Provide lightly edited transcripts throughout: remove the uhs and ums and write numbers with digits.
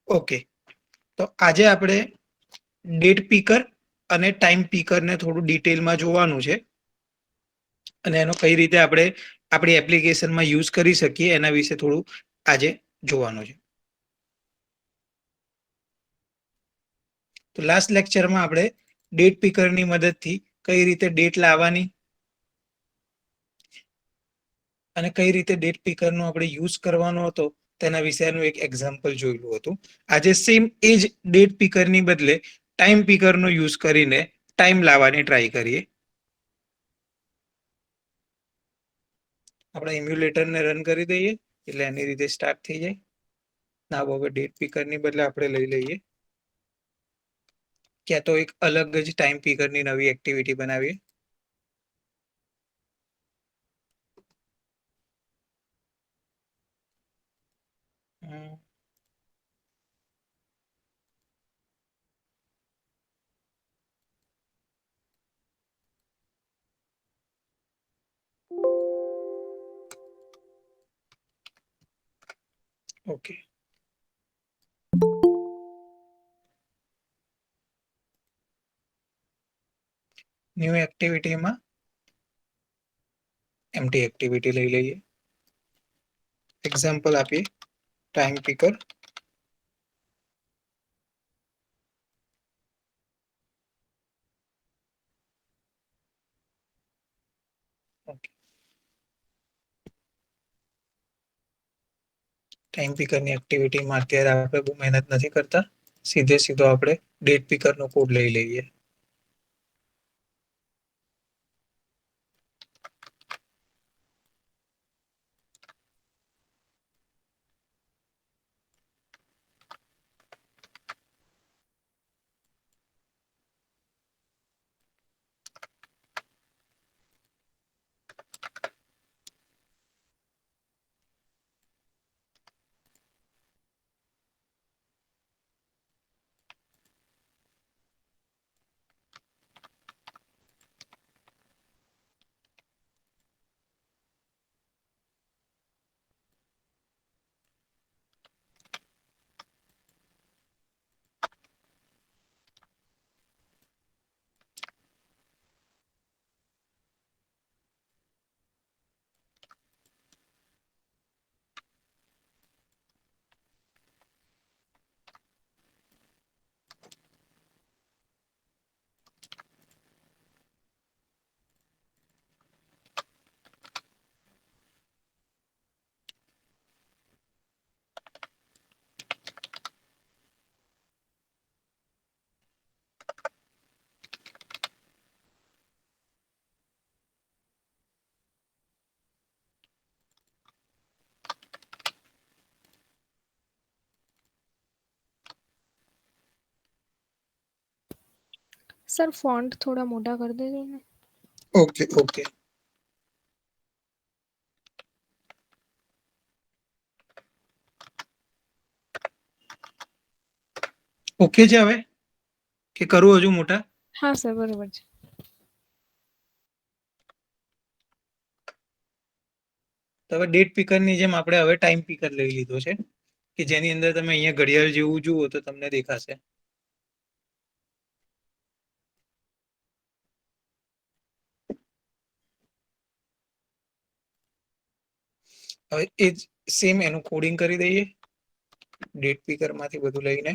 Okay, તો આજે આપણે ડેટ પીકર અને ટાઈમ પીકરને થોડું ડિટેલમાં જોવાનું છે અને એનો કઈ રીતે આપણે આપણી એપ્લિકેશનમાં યુઝ કરી શકીએ એના વિશે થોડું આજે જોવાનું છે. તો લાસ્ટ લેક્ચરમાં આપણે ડેટ પીકરની મદદથી કઈ રીતે ડેટ લાવવાની અને કઈ રીતે ડેટ પીકરનો આપણે યુઝ કરવાનો હતો તેના વિશેનું એક એક્ઝામ્પલ જોયેલું હતું. આજે સેમ એ જ ડેટ પીકરની બદલે ટાઈમ પીકરનો યુઝ કરીને ટાઈમ લાવવાની ટ્રાય કરીએ. આપણે ઇમ્યુલેટરને રન કરી દઈએ એટલે એની રીતે સ્ટાર્ટ થઈ જાય. ના હવે ડેટ પીકરની બદલે આપણે લઈ લઈએ ક્યાં તો એક અલગ જ ટાઈમ પીકરની નવી એક્ટિવિટી બનાવીએ. ઓકે, ન્યૂ એક્ટિવિટીમાં એમટી એક્ટિવિટી લઈ લઈએ. એક્ઝામ્પલ આપીએ ટાઈમ પીકર. ટાઈમ પીકરની એક્ટિવિટીમાં અત્યારે આપણે બહુ મહેનત નથી કરતા, સીધો આપણે ડેટ પીકરનો કોડ લઈ લઈએ. सर फॉन्ट थोड़ा मोटा कर दीजिए ना. ઓકે ઓકે, ઓકે છે હવે કે કરું હજુ મોટા? हाँ सर बराबर છે. તો હવે ડેટ પીકરની જેમ આપણે હવે ટાઈમ પીકર લઈ લીધો છે કે જેની અંદર તમે અહીંયા ઘડિયાળ જેવું જુઓ તો તમને દેખાશે. હવે એ જ સેમ એનું કોડિંગ કરી દઈએ ડેટ પીકરમાંથી બધું લઈને.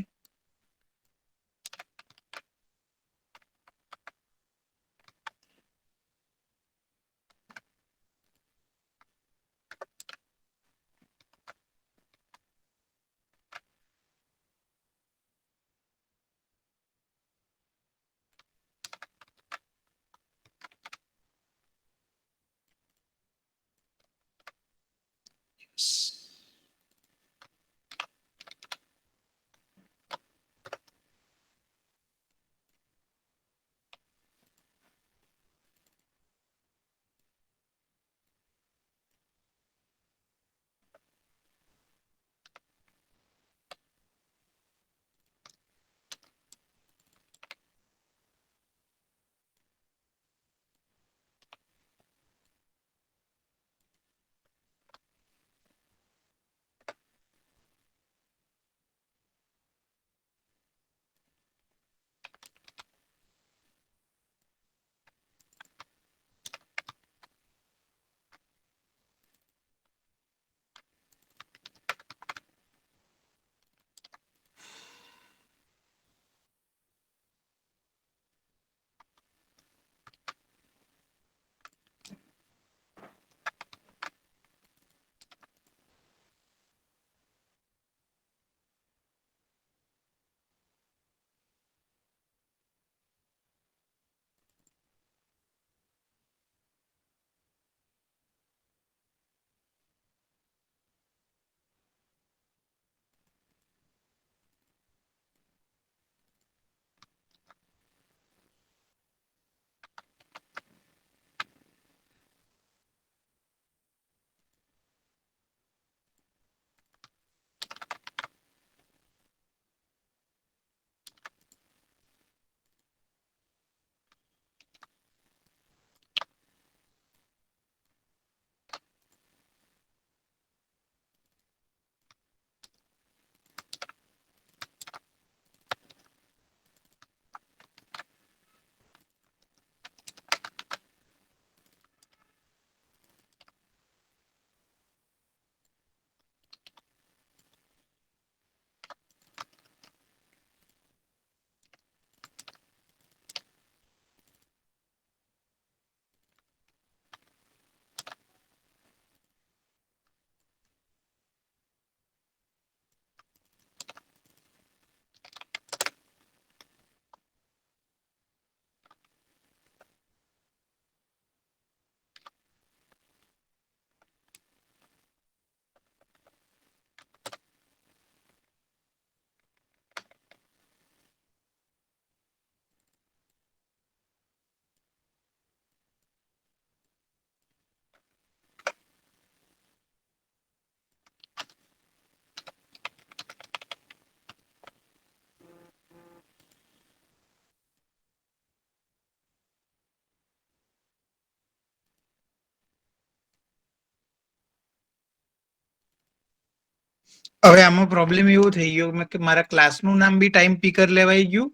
હવે આમાં પ્રોબ્લેમ એવો થઈ ગયો કે મારા ક્લાસનું નામ બી ટાઈમ પીકર લેવાઈ ગયું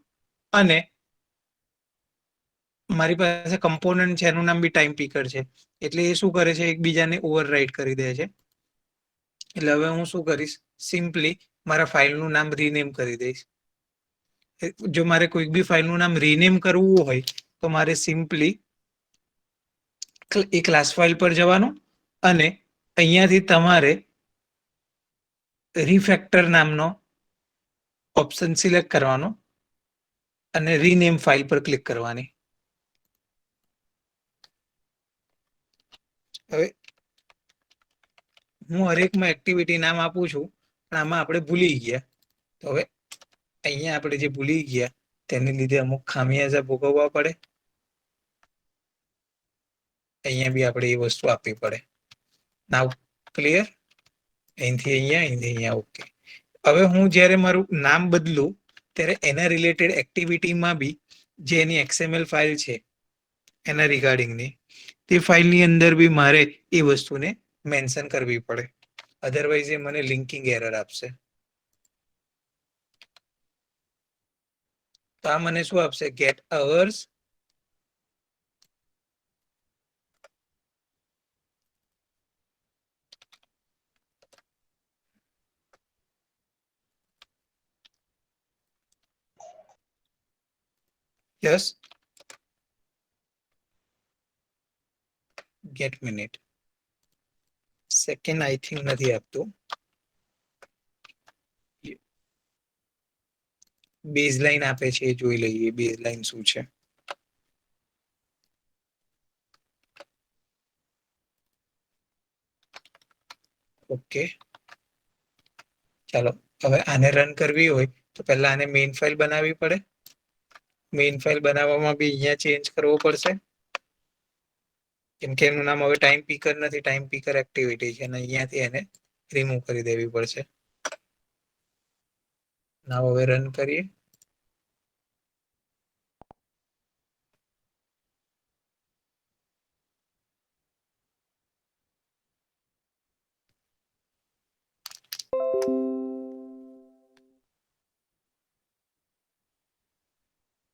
અને મારી પાસે કમ્પોનન્ટ છે એનું નામ બી ટાઈમ પીકર છે. એટલે એ શું કરે છે, એકબીજાને ઓવરરાઈટ કરી દે છે. એટલે હવે હું શું કરીશ, સિમ્પલી મારા ફાઇલનું નામ રીનેમ કરી દઈશ. જો મારે કોઈક બી ફાઇલનું નામ રીનેમ કરવું હોય તો મારે સિમ્પલી એ ક્લાસ ફાઇલ પર જવાનું અને અહીંયાથી તમારે રીફેક્ટર નામનો ઓપ્શન સિલેક્ટ કરવાનો અને રીનેમ ફાઇલ પર ક્લિક કરવાની. હવે હું હરેકમાં એક્ટિવિટી નામ આપું છું, પણ આમાં આપણે ભૂલી ગયા. તો હવે અહીંયા આપણે જે ભૂલી ગયા તેને લીધે અમુક ખામિયાજા ભોગવવા પડે. અહીંયા બી આપણે એ વસ્તુ આપવી પડે. નાવ ક્લિયર? અહીંથી અહીંયા ઓકે. હવે હું જ્યારે મારું નામ બદલું ત્યારે એના રિલેટેડ એક્ટિવિટીમાં બી જે એની XML ફાઇલ છે એના રિગાર્ડિંગની, તે ફાઇલની અંદર બી મારે એ વસ્તુને મેન્શન કરવી પડે. અધરવાઇઝ એ મને લિંકિંગ એરર આપશે. તો આ મને શું આપશે? Get hours yes get minute. Second I think નથી આપતું. બેઝલાઇન આપે છે, એ જોઈ લઈએ બેઝલાઇન શું છે. ઓકે, ચાલો હવે આને રન કરવી હોય તો પહેલા આને મેઇન ફાઇલ બનાવવી પડે. મેઇન ફાઇલ બનાવવામાં બી અહીંયા ચેન્જ કરવો પડશે, કેમ કે એનું નામ હવે ટાઈમ પીકર નથી, ટાઈમ પીકર એક્ટિવિટી છે અને અહીંયાથી એને રિમૂવ કરી દેવી પડશે. નાવ હવે રન કરીએ.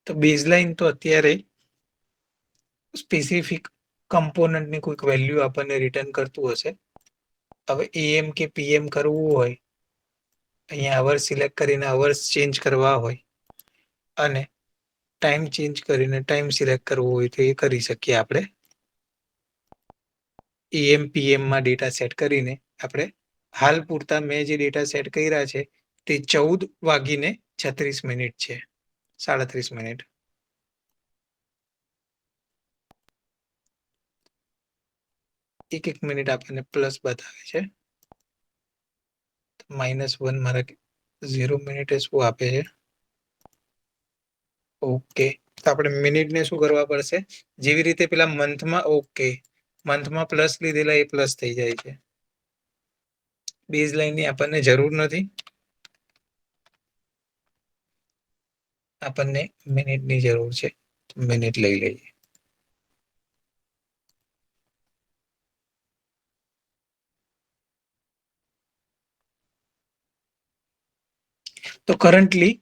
તો બેઝલાઇન તો અત્યારે સ્પેસિફિક કમ્પોનન્ટની કોઈક વેલ્યુ આપણને રિટર્ન કરતું હશે. હવે AM કે PM કરવું હોય, અહીંયા અવર્સ સિલેક્ટ કરીને અવર્સ ચેન્જ કરવા હોય અને ટાઈમ ચેન્જ કરીને ટાઈમ સિલેક્ટ કરવો હોય તો એ કરી શકીએ આપણે. AM PM માં ડેટા સેટ કરીને આપણે હાલ પૂરતા મેં જે ડેટા સેટ કર્યા છે તે 14:36 છે, 37 મિનિટ. એક મિનિટ આપણને પ્લસ બતાવે છે. -1 મારા 0 મિનિટે શું આપે છે? ઓકે, તો આપણે મિનિટને શું કરવા પડશે? જેવી રીતે પેલા મંથમાં, ઓકે, મંથમાં પ્લસ લીધેલા એ પ્લસ થઈ જાય છે. બેઝ લાઇનની આપણને જરૂર નથી, આપણને મિનિટની જરૂર છે. મિનિટ લઈ લઈએ. તો કરન્ટલી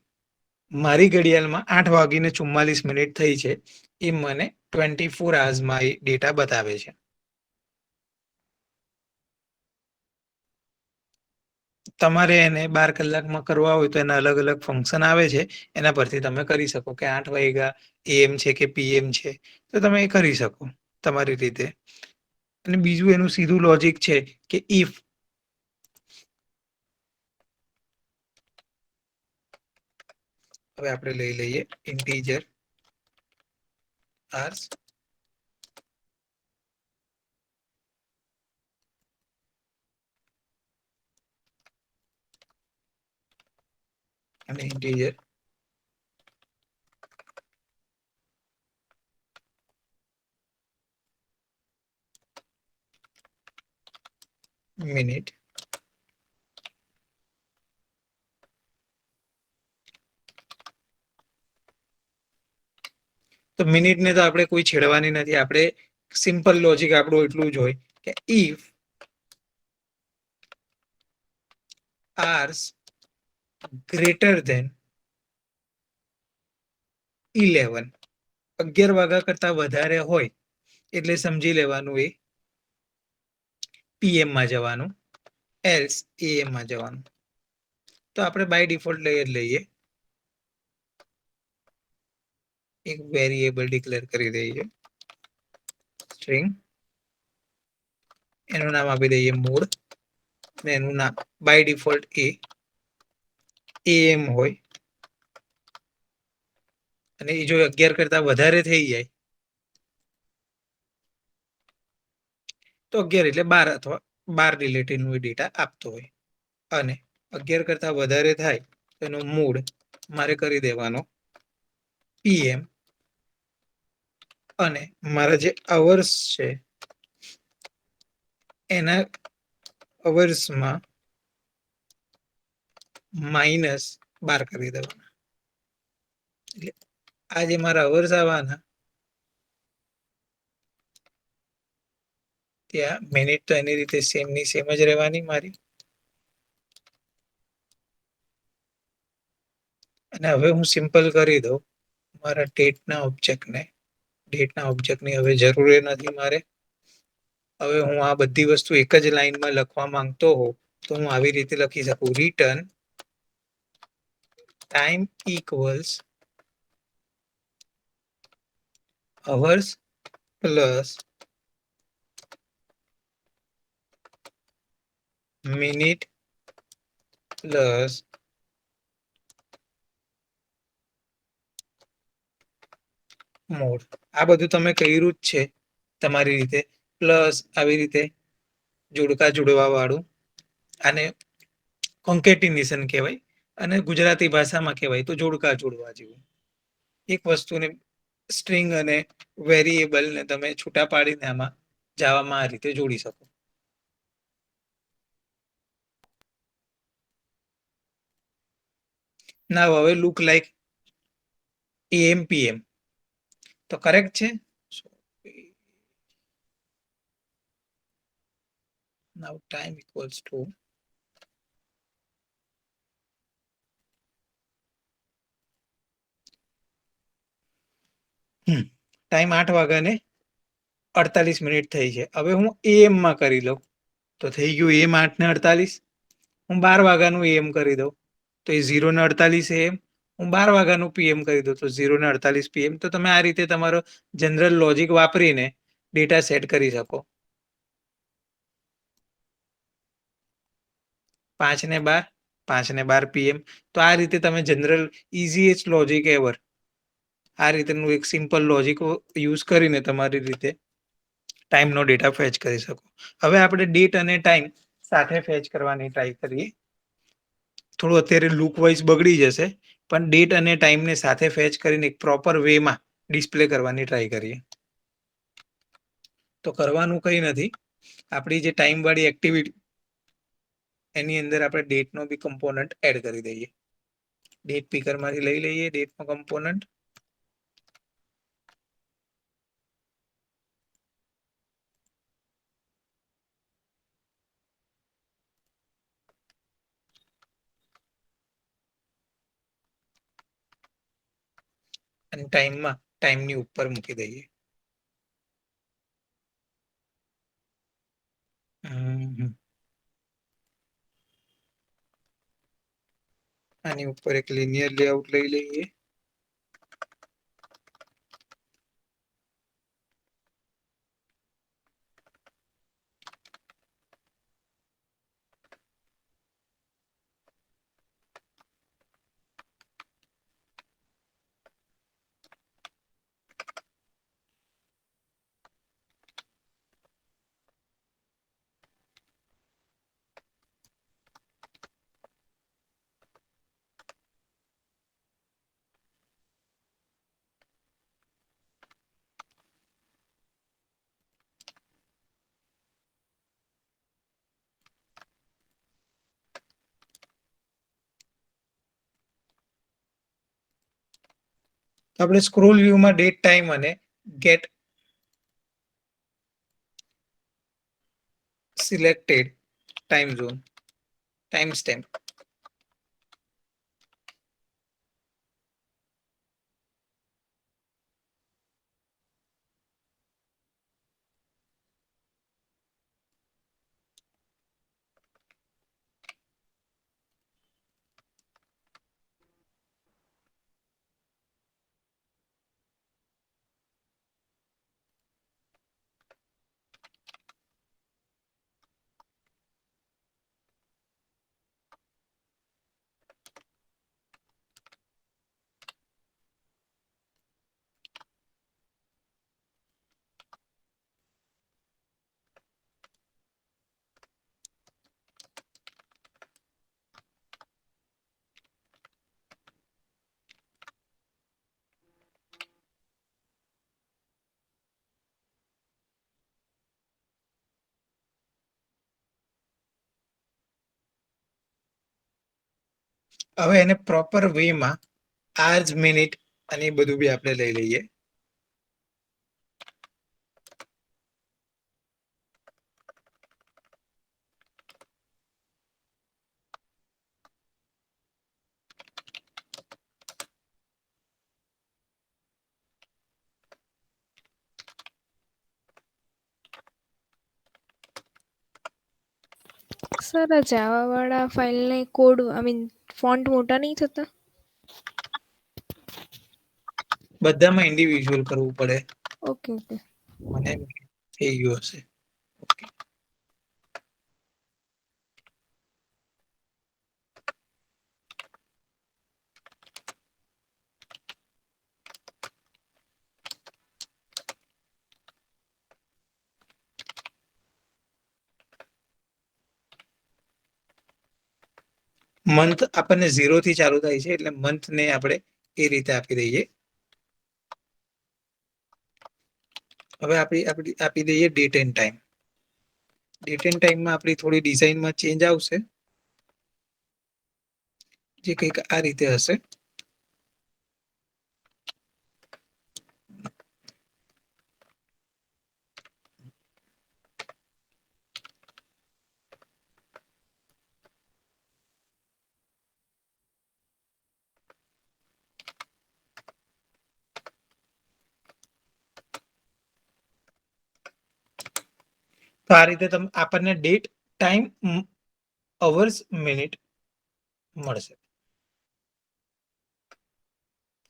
મારી ઘડિયાળમાં 8:44 થઈ છે. એ મને 24 અવર્સમાં એ ડેટા બતાવે છે. તમારે એને 12 કલાકમાં કરવા હોય તો એના અલગ અલગ ફંક્શન આવે છે. એના પરથી તમે કરી શકો કે 8 વાગ્યા AM છે કે PM છે, તો તમે એ કરી શકો તમારી રીતે. અને બીજું એનું સીધું લોજિક છે કે ઇફ હવે આપણે લઈ લઈએ ઇન્ટીજર hours અને ઇન્ટીજર મિનિટ. તો મિનિટને તો આપણે કોઈ છેડવાની નથી. આપણે સિમ્પલ લોજિક આપણું એટલું જ હોય કે ઇફ hours greater than 11. 11 વાગ્યા કરતા વધારે હોય એટલે સમજી લેવાનું એ પીએમ માં જવાનું, એલ્સ એએમ માં જવાનું. તો આપણે બાય ડિફોલ્ટ લઈ જ લઈએ, એક વેરિયેબલ ડિક્લેર કરી દઈએ સ્ટ્રિંગ, એનું નામ આપી દઈએ મોડ, ને એનું નામ બાય ડિફોલ્ટ એએમ હોય, અને એ જો 11 કરતા વધારે થઈ જાય તો 11 એટલે 12 અથવા 12 રિલેટેડ નું ડેટા આપતો હોય, અને 11 કરતા વધારે થાય તો એનો મૂડ મારે કરી દેવાનો પીએમ, અને મારા જે અવર્સ છે એના અવર્સમાં -12 કરી દેવાના. એટલે આ જે મારા અવર્સ આવવાના ત્યાં મિનિટ તો એની રીતે સેમ ની સેમ જ રહેવાની મારી. અને હવે હું સિમ્પલ કરી દઉં મારા ડેટના ઓબ્જેક્ટને. ડેટના ઓબ્જેક્ટની હવે જરૂર નથી મારે. હવે હું આ બધી વસ્તુ એક જ લાઈનમાં લખવા માંગતો હોઉં તો હું આવી રીતે લખી શકું, return time equals hours plus minute plus mode. આ બધું તમે કર્યું જ છે તમારી રીતે, પ્લસ આવી રીતે જોડકા જોડવા વાળું, આને કોન્કેટિનેશન કહેવાય, અને ગુજરાતી ભાષામાં કહેવાય તો જોડકા જોડવા જેવું. એક વસ્તુને સ્ટ્રિંગ અને વેરિયેબલને તમે છૂટા પાડીને આમાં જાવામાં આ રીતે જોડી શકો. ના હવે લુક લાઈક એએમ પીએમ તો કરેક્ટ છે. Now time equals to time 8 વાગ્યાને 48 થઈ છે. હવે હું એએમ માં કરી લઉં તો થઈ ગયું એમ 8 ને 48. હું 12 વાગ્યાનું એએમ કરી દઉં તો એ 0 ને 48 એએમ. હું 12 વાગ્યાનું પીએમ કરી દઉં તો 0 ને 48 પીએમ. તો તમે આ રીતે તમારો જનરલ લોજિક વાપરીને ડેટા સેટ કરી શકો. 5 ને 12, 5 ને 12 પીએમ. તો આ રીતે તમે જનરલ ઇઝીએસ્ટ લોજિક એવર આ રીતનું એક સિમ્પલ લોજિક યુઝ કરીને તમારી રીતે ટાઈમનો ડેટા ફેચ કરી શકો. હવે આપણે ડેટ અને ટાઈમ સાથે ફેચ કરવાની ટ્રાય કરીએ. થોડું અત્યારે લુક વાઇઝ બગડી જશે, પણ ડેટ અને ટાઈમને સાથે ફેચ કરીને એક પ્રોપર વેમાં ડિસ્પ્લે કરવાની ટ્રાય કરીએ. તો કરવાનું કંઈ નથી, આપણી જે ટાઈમ વાળી એક્ટિવિટી એની અંદર આપણે ડેટનો બી કમ્પોનન્ટ એડ કરી દઈએ. ડેટ પીકરમાંથી લઈ લઈએ ડેટનો કમ્પોનન્ટ, અને ટાઈમમાં ટાઈમની ઉપર મૂકી દઈએ. આની ઉપર એક લિનિયર લેઆઉટ લઈ લઈએ. તો આપણે સ્ક્રોલ વ્યૂમાં ડેટ ટાઈમ અને get selected time zone time stamp હવે એને પ્રોપર વેમાં આર્સ મિનિટ અને એ બધું બી આપણે લઈ લઈએ. સર આ જાવા વાળા ફાઇલને કોડ ફોન્ટ મોટા નહીં થતા? બધામાં ઇન્ડિવિજ્યુઅલ કરવું પડે. Okay okay. મને એમ કે થઈ ગયું હશે. મંથ આપણને 0 થી ચાલુ થાય છે એટલે મંથ ને આપણે એ રીતે આપી દઈએ. હવે આપી દઈએ date and time. Date and ટાઈમમાં આપણી થોડી ડિઝાઇનમાં ચેન્જ આવશે, જે કંઈક આ રીતે હશે. તો આ રીતે આપણને ડેટ, ટાઈમ, અવર્સ, મિનિટ મળશે.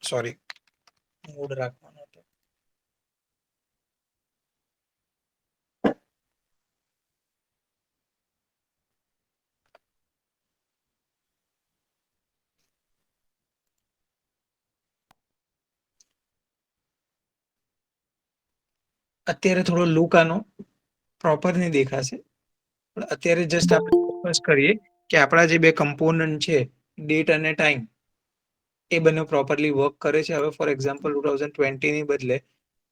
સોરી, મૂડ રાખવાનો હતો. અત્યારે થોડો લુક આનો પ્રોપર નહીં દેખાશે, પણ અત્યારે જસ્ટ આપણે ફોકસ કરીએ કે આપણા જે બે કમ્પોનન્ટ છે, ડેટ અને ટાઈમ, એ બંને પ્રોપરલી વર્ક કરે છે. હવે ફોર એક્ઝામ્પલ 2020 ની બદલે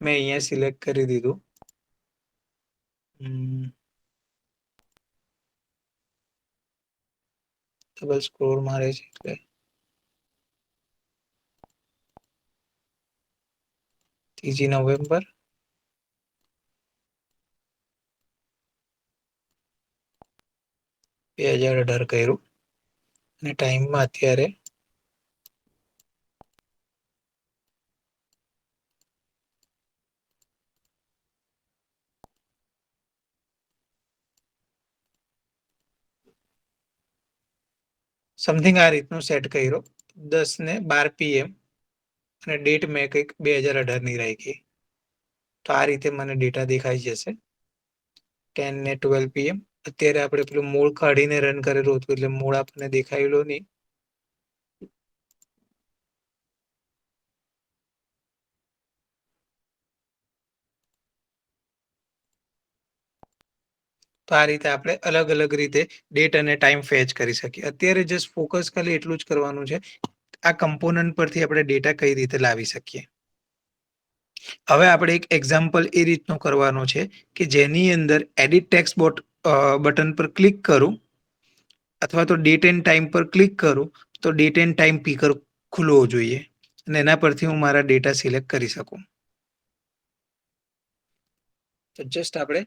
મેં અહીંયા સિલેક્ટ કરી દીધું ડબલ સ્ક્રોલ મારે છે એટલે 3 નવેમ્બર 2018 કર્યું અને ટાઈમમાં અત્યારે સમથિંગ આ રીતનું સેટ કર્યો, 10 ને 12 PM અને ડેટ મેં કંઈક 2018 ની રાખી. તો આ રીતે મને ડેટા દેખાઈ જશે. 10 ને 12 PM. અત્યારે આપણે પેલું મૂળ કાઢીને રન કરેલું હતું એટલે મૂળ આપણને દેખાયેલો નહીં. તો આ રીતે આપણે અલગ અલગ રીતે ડેટ અને ટાઈમ ફેચ કરી શકીએ. અત્યારે જસ્ટ ફોકસ ખાલી એટલું જ કરવાનું છે, આ કમ્પોનન્ટ પરથી આપણે ડેટા કઈ રીતે લાવી શકીએ. હવે આપણે એક એક્ઝામ્પલ એ રીતનો કરવાનો છે કે જેની અંદર એડિટ ટેક્સ્ટ બટન પર ક્લિક કરું અથવા તો ડેટ એન્ડ ટાઈમ પર ક્લિક કરું તો ડેટ એન્ડ ટાઈમ પીકર ખુલવો જોઈએ અને એના પરથી હું મારા ડેટા સિલેક્ટ કરી શકું. તો જસ્ટ આપણે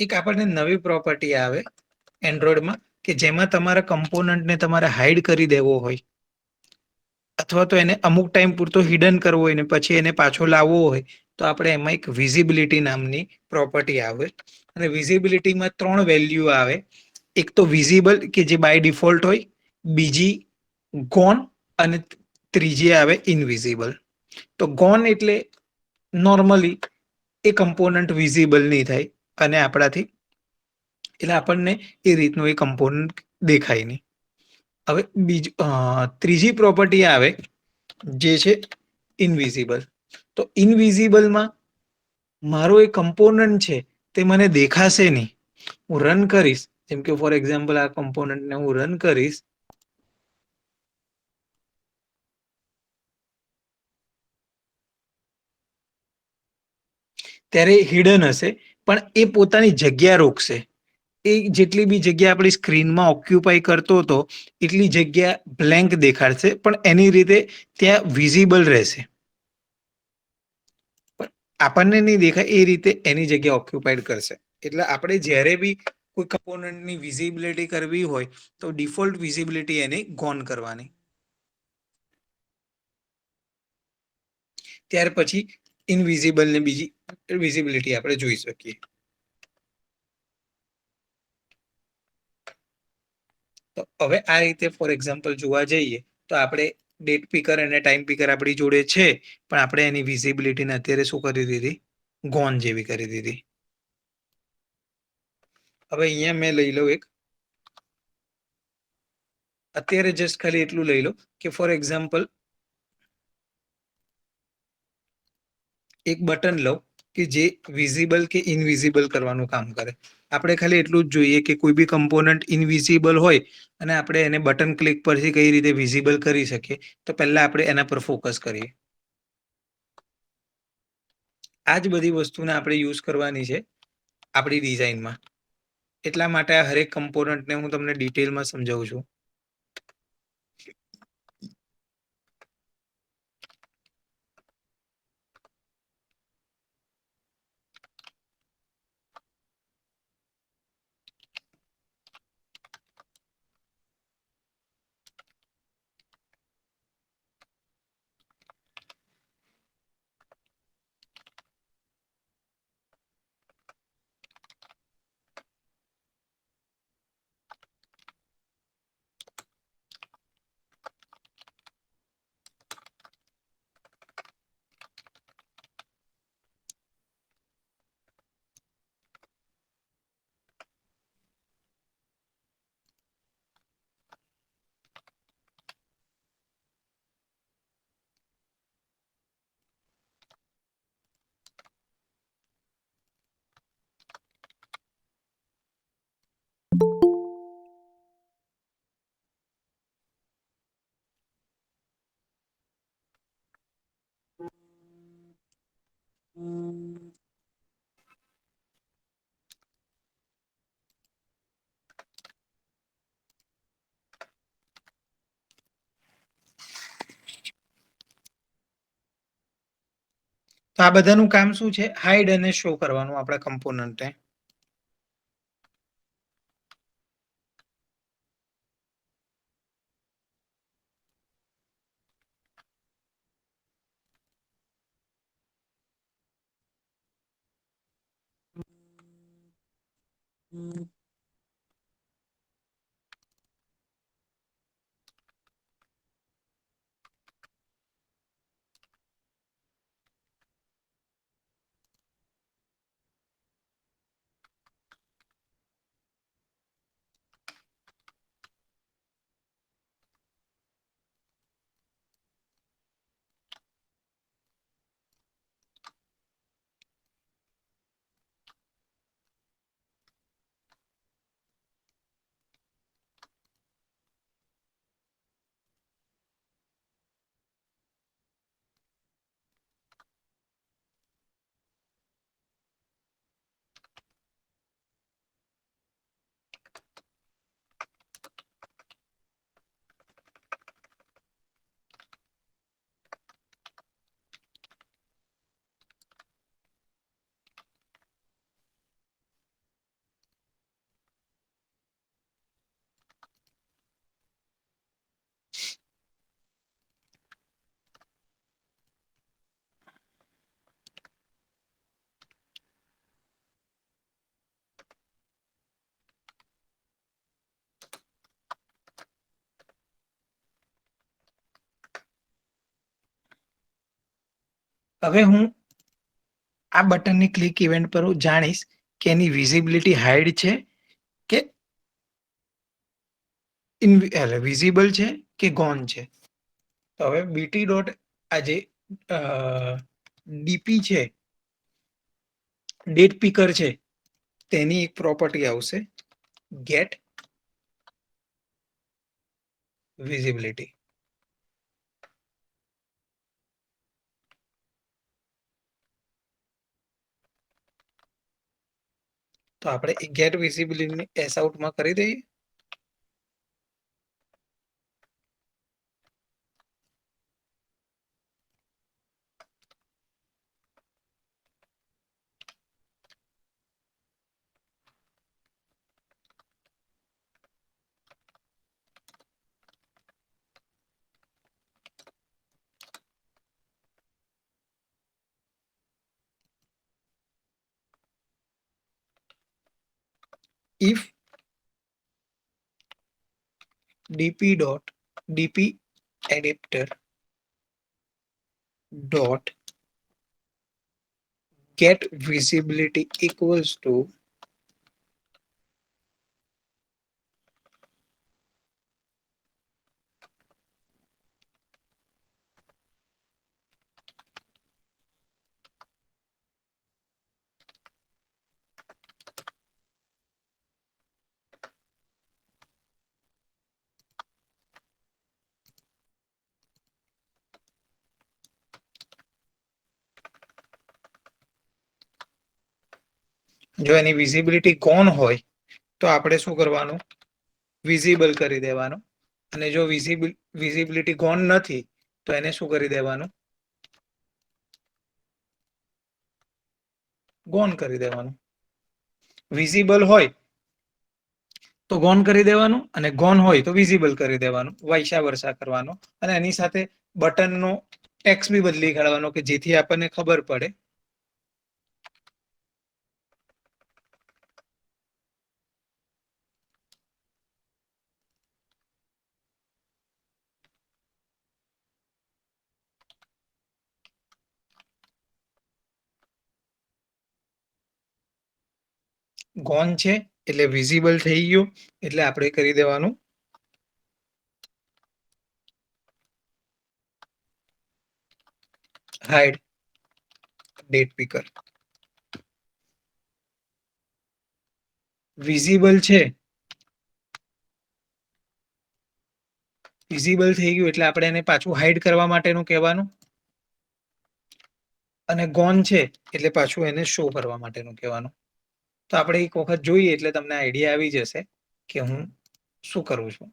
એક આપણને નવી પ્રોપર્ટી આવે એન્ડ્રોઈડમાં કે જેમાં તમારા કમ્પોનન્ટને તમારે હાઈડ કરી દેવો હોય અથવા તો એને અમુક ટાઈમ પૂરતો હિડન કરવો હોય ને પછી એને પાછો લાવવો હોય તો આપણે એમાં એક વિઝિબિલિટી નામની પ્રોપર્ટી આવે અને વિઝિબિલિટીમાં 3 વેલ્યુ આવે. એક તો વિઝિબલ કે જે બાય ડિફોલ્ટ હોય, બીજી ગોન અને ત્રીજી આવે ઇનવિઝિબલ. તો ગોન એટલે નોર્મલી એ કમ્પોનન્ટ વિઝિબલ નહીં થાય અને આપણાથી એટલે આપણને એ રીતનું એ કમ્પોનન્ટ દેખાય નહીં. હવે ત્રીજી પ્રોપર્ટી આવે જે છે ઇનવિઝિબલ. તો ઇનવિઝિબલમાં મારો એ કમ્પોનન્ટ છે તે મને દેખાશે નહીં. હું રન કરીશ, જેમ કે ફોર એક્ઝામ્પલ આ કમ્પોનન્ટને હું રન કરીશ, ત્યારે હિડન હશે પણ એ પોતાની જગ્યા રોકશે. એ જેટલી બી જગ્યા આપણી સ્ક્રીનમાં ઓક્યુપાય કરતો હતો એટલી જગ્યા બ્લેન્ક દેખાડશે, પણ એની રીતે ત્યાં વિઝિબલ રહેશે. પણ આપણને નહીં દેખાય એ રીતે એની જગ્યા ઓક્યુપાઈડ કરશે. એટલે આપણે જ્યારે બી કોઈ કમ્પોનન્ટની વિઝિબિલિટી કરવી હોય તો ડિફોલ્ટ વિઝિબિલિટી એની ગોન કરવાની. ત્યાર પછી ઇનવિઝિબલ ને બીજી વિઝિબિલિટી આપણે જોઈ શકીએ. તો હવે આ રીતે ફોર એક્ઝામ્પલ જોવા જઈએ તો આપણે ડેટ પિકર અને ટાઈમ પિકર આપણી જોડે છે, પણ આપણે એની વિઝિબિલિટીને અત્યારે શું કરી દીધી? ગોન જેવી કરી દીધી. હવે અહીંયા મેં લઈ લઉં અત્યારે જસ્ટ ખાલી એટલું લઈ લો કે ફોર એક્ઝામ્પલ એક બટન લો કે જે વિઝિબલ કે ઇનવિઝિબલ કરવાનું કામ કરે. આપણે ખાલી એટલું જ જોઈએ કે કોઈ બી કમ્પોનન્ટ ઇનવિઝિબલ હોય અને આપણે એને બટન ક્લિક પરથી કઈ રીતે વિઝિબલ કરી શકીએ. તો પહેલા આપણે એના પર ફોકસ કરીએ. આ જ બધી વસ્તુને આપણે યુઝ કરવાની છે આપણી ડિઝાઇનમાં. એટલા માટે આ હરેક કમ્પોનન્ટને હું તમને ડિટેલમાં સમજાવું છું. તો આ બધાનું કામ શું છે? હાઈડ અને શો કરવાનું આપણા કમ્પોનન્ટને. હવે હું આ બટનની ક્લિક ઇવેન્ટ પર હું જાણીશ કે એની વિઝિબિલિટી હાઈડ છે કે વિઝિબલ છે કે ગોન છે. તો હવે બીટી ડોટ આ જે ડીપી છે, ડેટ પીકર છે, તેની એક પ્રોપર્ટી આવશે ગેટ વિઝિબિલિટી. તો આપણે ગેટ વિઝિબિલિટી એસ આઉટમાં કરી દઈએ. if dp adapter dot get visibility equals to જો એની વિઝિબિલિટી કોણ હોય તો આપણે શું કરવાનું, વિઝિબલ કરી દેવાનું. અને જો વિઝિબિલિટી કોણ નથી તો એને શું કરી દેવાનું, ગોન કરી દેવાનું. વિઝિબલ હોય તો ગોન કરી દેવાનું અને ગોન હોય તો વિઝિબલ કરી દેવાનું, વૈસા વર્ષા કરવાનો. અને એની સાથે બટનનો ટેક્સ બી બદલી કાઢવાનો કે જેથી આપણને ખબર પડે ગોન છે એટલે વિઝિબલ થઈ ગયું, એટલે આપણે કરી દેવાનું હાઇડ ડેટ પીકર. વિઝિબલ છે, વિઝિબલ થઈ ગયું એટલે આપણે એને પાછું હાઇડ કરવા માટેનું કહેવાનું. અને ગોન છે એટલે પાછું એને શો કરવા માટેનું કહેવાનું. તો આપણે એક વખત જોઈએ એટલે તમને આઈડિયા આવી જશે કે હું શું કરું છું.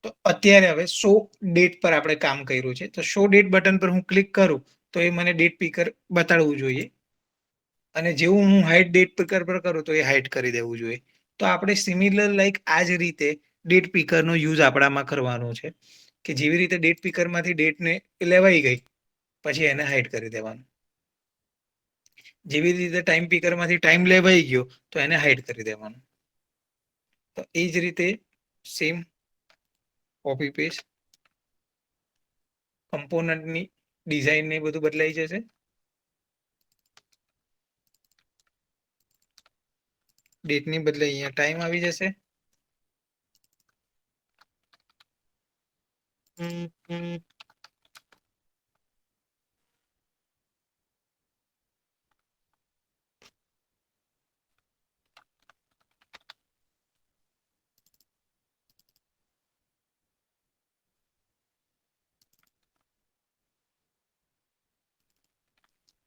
તો અત્યારે હવે શો ડેટ પર આપણે કામ કર્યું છે. તો શો ડેટ બટન પર હું ક્લિક કરું તો એ મને ડેટ પીકર બતાડવું જોઈએ. અને જેવું હું હાઇડ ડેટ પીકર પર કરું તો એ હાઇડ કરી દેવું જોઈએ. તો આપણે સિમિલર લાઈક આ જ રીતે ડેટ પીકરનો યુઝ આપણામાં કરવાનો છે કે જેવી રીતે ડેટ પીકરમાંથી ડેટને લેવાઈ ગઈ પછી એને હાઇડ કરી દેવાનું. જેવી રીતે ટાઈમ પીકરમાંથી ટાઈમ લેવાઈ ગયો તો એને હાઇડ કરી દેવાનું. તો એ જ રીતે સેમ કોપી પેસ્ટ કમ્પોનન્ટની ડિઝાઇન ને બધું બદલાઈ જશે. ડેટની બદલે અહીંયા ટાઈમ આવી જશે.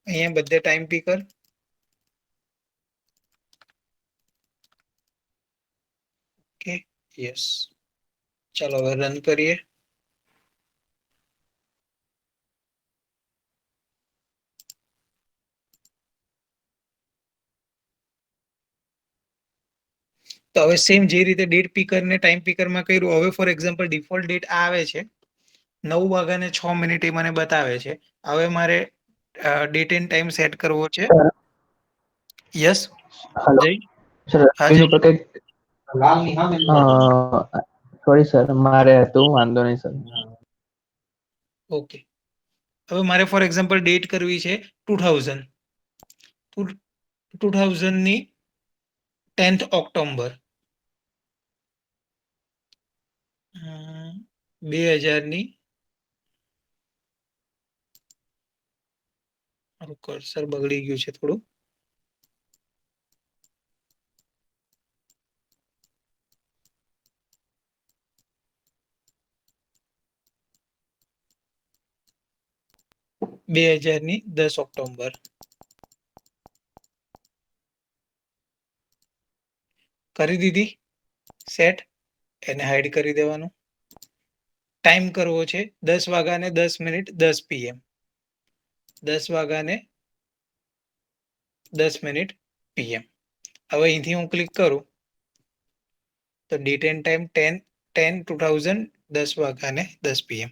અહીંયા બધે ટાઈમ પીકર. Okay, yes. ચાલો હવે રન કરીએ. તો હવે સેમ જે રીતે ડેટ પીકર ને ટાઈમ પીકરમાં કર્યું, હવે ફોર એક્ઝામ્પલ ડિફોલ્ટ ડેટ આવે છે 9:06 એ મને બતાવે છે. હવે મારે ડેટ એન્ડ ટાઈમ સેટ કરવો છે. સર યસ હલો જય. સર હા સ્ક્રીન જય. ઉપર કંઈક સોરી સર મારે હતું વાંધો નહીં સર. ઓકે. હવે મારે ફોર એક્ઝામ્પલ ડેટ કરવી છે 2000. 2000 ની 10th ઓક્ટોબર. 2000 ની મારું કર્સર બગડી ગયું છે થોડું. બે હજારની 10 ઓક્ટોબર કરી દીધી સેટ. એને હાઈડ કરી દેવાનું. ટાઈમ કરવો છે 10:10 PM. 10:10 PM. હવે અહીંથી હું ક્લિક કરું તો ડેટ એન્ડ ટાઈમ 10/10/2000 10:10 PM.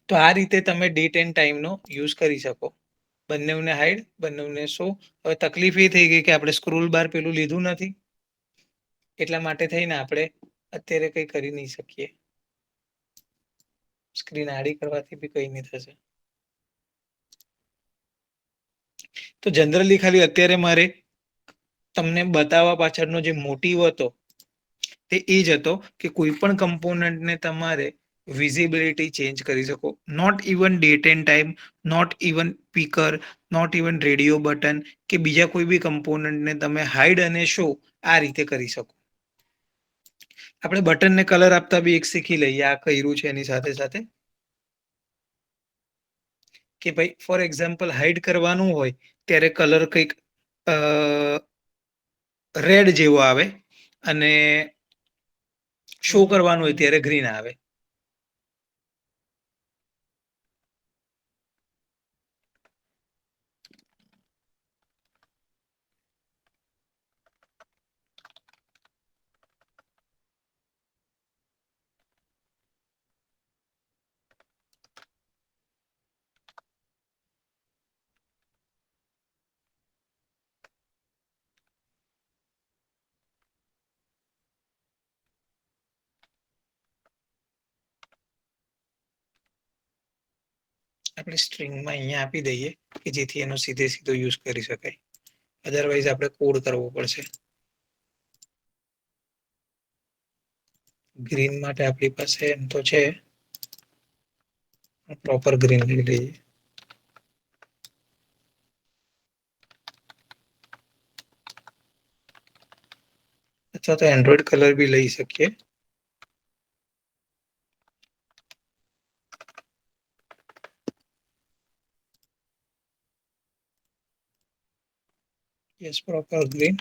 તો આ રીતે તમે ડેટ એન્ડ ટાઈમનો યુઝ કરી શકો. બંનેને હાઈડ, બંનેને શો. હવે તકલીફ એ થઈ ગઈ કે આપણે સ્ક્રોલ બાર પેલું લીધું નથી, એટલા માટે થઈને આપણે અત્યારે કંઈ કરી નહીં શકીએ. સ્ક્રીન આડી કરવાથી બી કંઈ નહીં થશે. તો જનરલી ખાલી અત્યારે મારે તમને બતાવવા પાછળનો જે મોટિવ હતો તે એ જ હતો કે કોઈ પણ કમ્પોનન્ટને તમારે વિઝિબિલિટી ચેન્જ કરી શકો. Not even date and time, not even speaker, not even radio button કે બીજા કોઈ બી કમ્પોનન્ટને તમે હાઈડ અને શો આ રીતે કરી શકો. આપણે બટનને કલર આપતા બી એક શીખી લઈએ. આ કર્યું છે એની સાથે સાથે કે ભાઈ ફોર એક્ઝામ્પલ હાઈડ કરવાનું હોય ત્યારે કલર કંઈક રેડ જેવો આવે અને શો કરવાનું હોય ત્યારે ગ્રીન આવે. આપણે સ્ટ્રિંગમાં અહીંયા આપી દઈએ કે જેથી એનો સીધે સીધો યુઝ કરી શકાય. અધરવાઇઝ આપણે કોડ કરવો પડશે. ગ્રીન માટે આપણી પાસે એમ તો છે, પ્રોપર ગ્રીન લઈ લઈએ. અથવા તો એન્ડ્રોઈડ કલર બી લઈ શકીએ. Yes, proper green.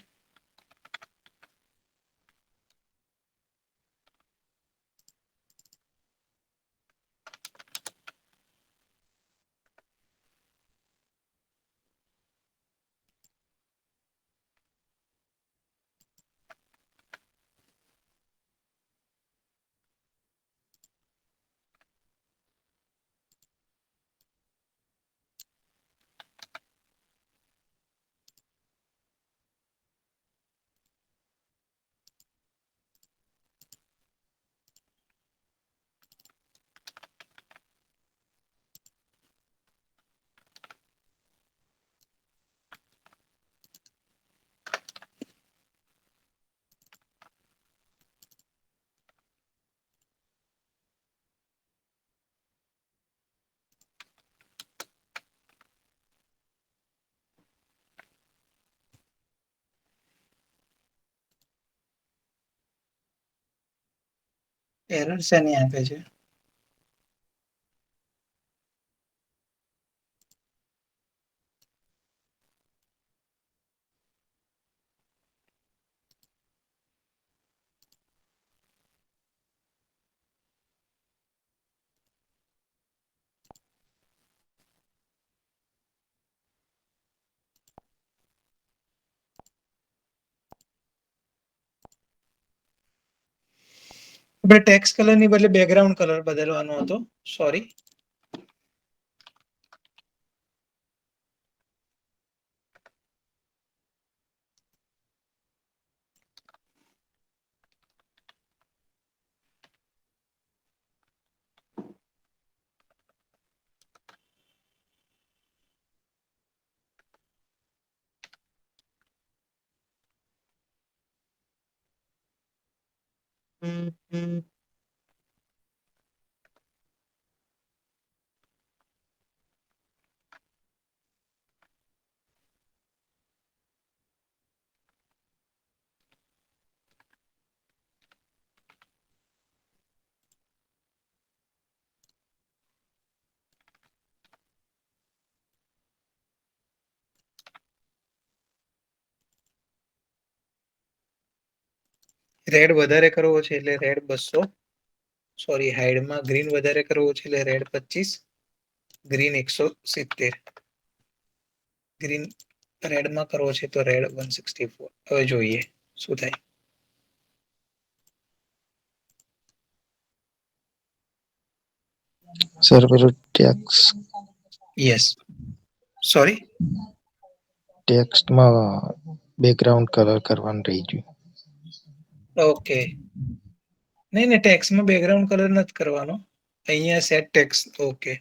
એરર શેની આપે છે? આપણે ટેક્સ્ટ કલર ની બદલે બેકગ્રાઉન્ડ કલર બદલવાનો હતો. સોરી. રેડ વધારે કરવો છે એટલે રેડ 200. સોરી, હાઇડમાં ગ્રીન વધારે કરવો છે એટલે રેડ 25, ગ્રીન 170. ગ્રીન રેડમાં કરવો છે તો રેડ 164. હવે જોઈએ શું થાય. સર પેલું યસ. સોરી. ટેક્સ્ટમાં બેકગ્રાઉન્ડ કલર કરવાનું રહી ગયું. ઓકે. નહીં ટેક્સ્ટમાં બેકગ્રાઉન્ડ કલર નથી કરવાનો. અહીંયા સેટ ટેક્સ્ટ. ઓકે.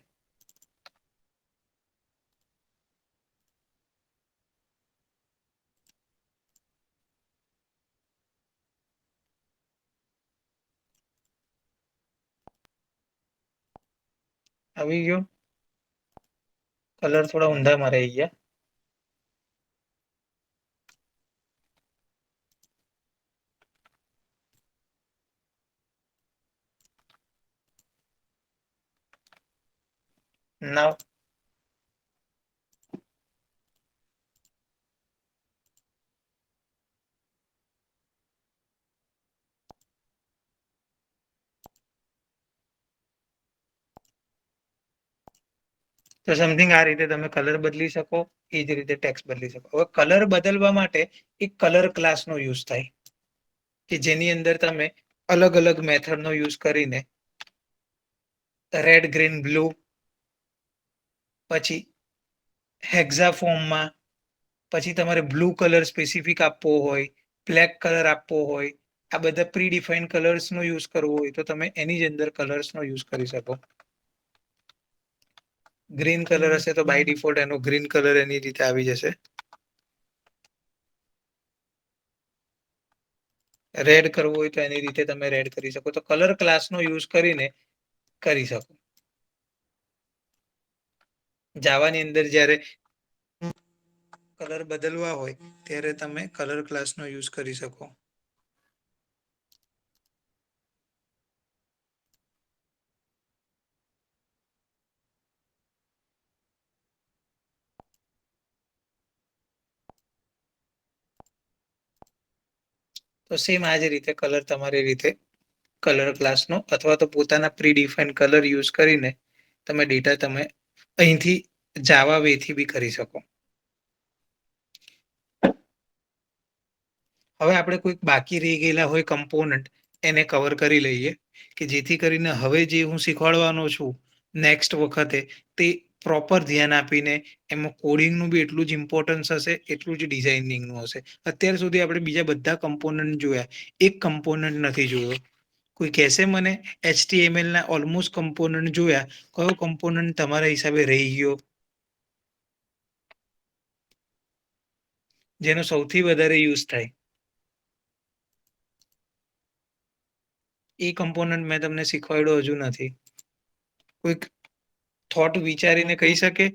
આવી ગયો. કલર થોડા ઊંધામાં રહી ગયા. નાવ તો સમથિંગ આ રીતે તમે કલર બદલી શકો. એ જ રીતે ટેક્સ્ટ બદલી શકો. હવે કલર બદલવા માટે એક કલર ક્લાસનો યુઝ થાય કે જેની અંદર તમે અલગ અલગ મેથડનો યુઝ કરીને રેડ, ગ્રીન, બ્લુ, પછી હેક્ઝા ફોર્મમાં, પછી તમારે બ્લુ કલર સ્પેસિફિક આપવો હોય, બ્લેક કલર આપવો હોય, આ બધા પ્રી ડિફાઇન કલર્સનો યુઝ કરવો હોય તો તમે એની જ અંદર કલર્સનો યુઝ કરી શકો. ગ્રીન કલર હશે તો બાય ડિફોલ્ટ એનો ગ્રીન કલર એની રીતે આવી જશે. રેડ કરવું હોય તો એની રીતે તમે રેડ કરી શકો. તો કલર ક્લાસનો યુઝ કરીને કરી શકો. જાવાની અંદર જ્યારે કલર બદલવા હોય ત્યારે તમે કલર ક્લાસનો યુઝ કરી શકો. તો સેમ આ જ રીતે કલર તમારી રીતે કલર ક્લાસનો અથવા તો પોતાના પ્રી ડિફાઇન કલર યુઝ કરીને તમે ડેટા તમે અહીંથી જાવા વેથી બી કરી શકો. હવે આપણે કોઈક બાકી રહી ગયેલા હોય કમ્પોનન્ટ એને કવર કરી લઈએ કે જેથી કરીને હવે જે હું શીખવાડવાનો છું નેક્સ્ટ વખતે તે પ્રોપર ધ્યાન આપીને એમાં કોડિંગનું બી એટલું જ ઇમ્પોર્ટન્સ હશે એટલું જ ડિઝાઇનિંગનું હશે. અત્યાર સુધી આપણે બીજા બધા કમ્પોનન્ટ જોયા, એક કમ્પોનન્ટ નથી જોયો. કોઈ કહેશે મને HTML ના ઓલમોસ્ટ કમ્પોનન્ટ જોયા, કયો કમ્પોનન્ટ તમારા હિસાબે રહી ગયો જેનો સૌથી વધારે યુઝ થાય? એ કમ્પોનન્ટ મેં તમને શીખવાડ્યો હજુ નથી. કોઈક થોટ વિચારીને કહી શકે?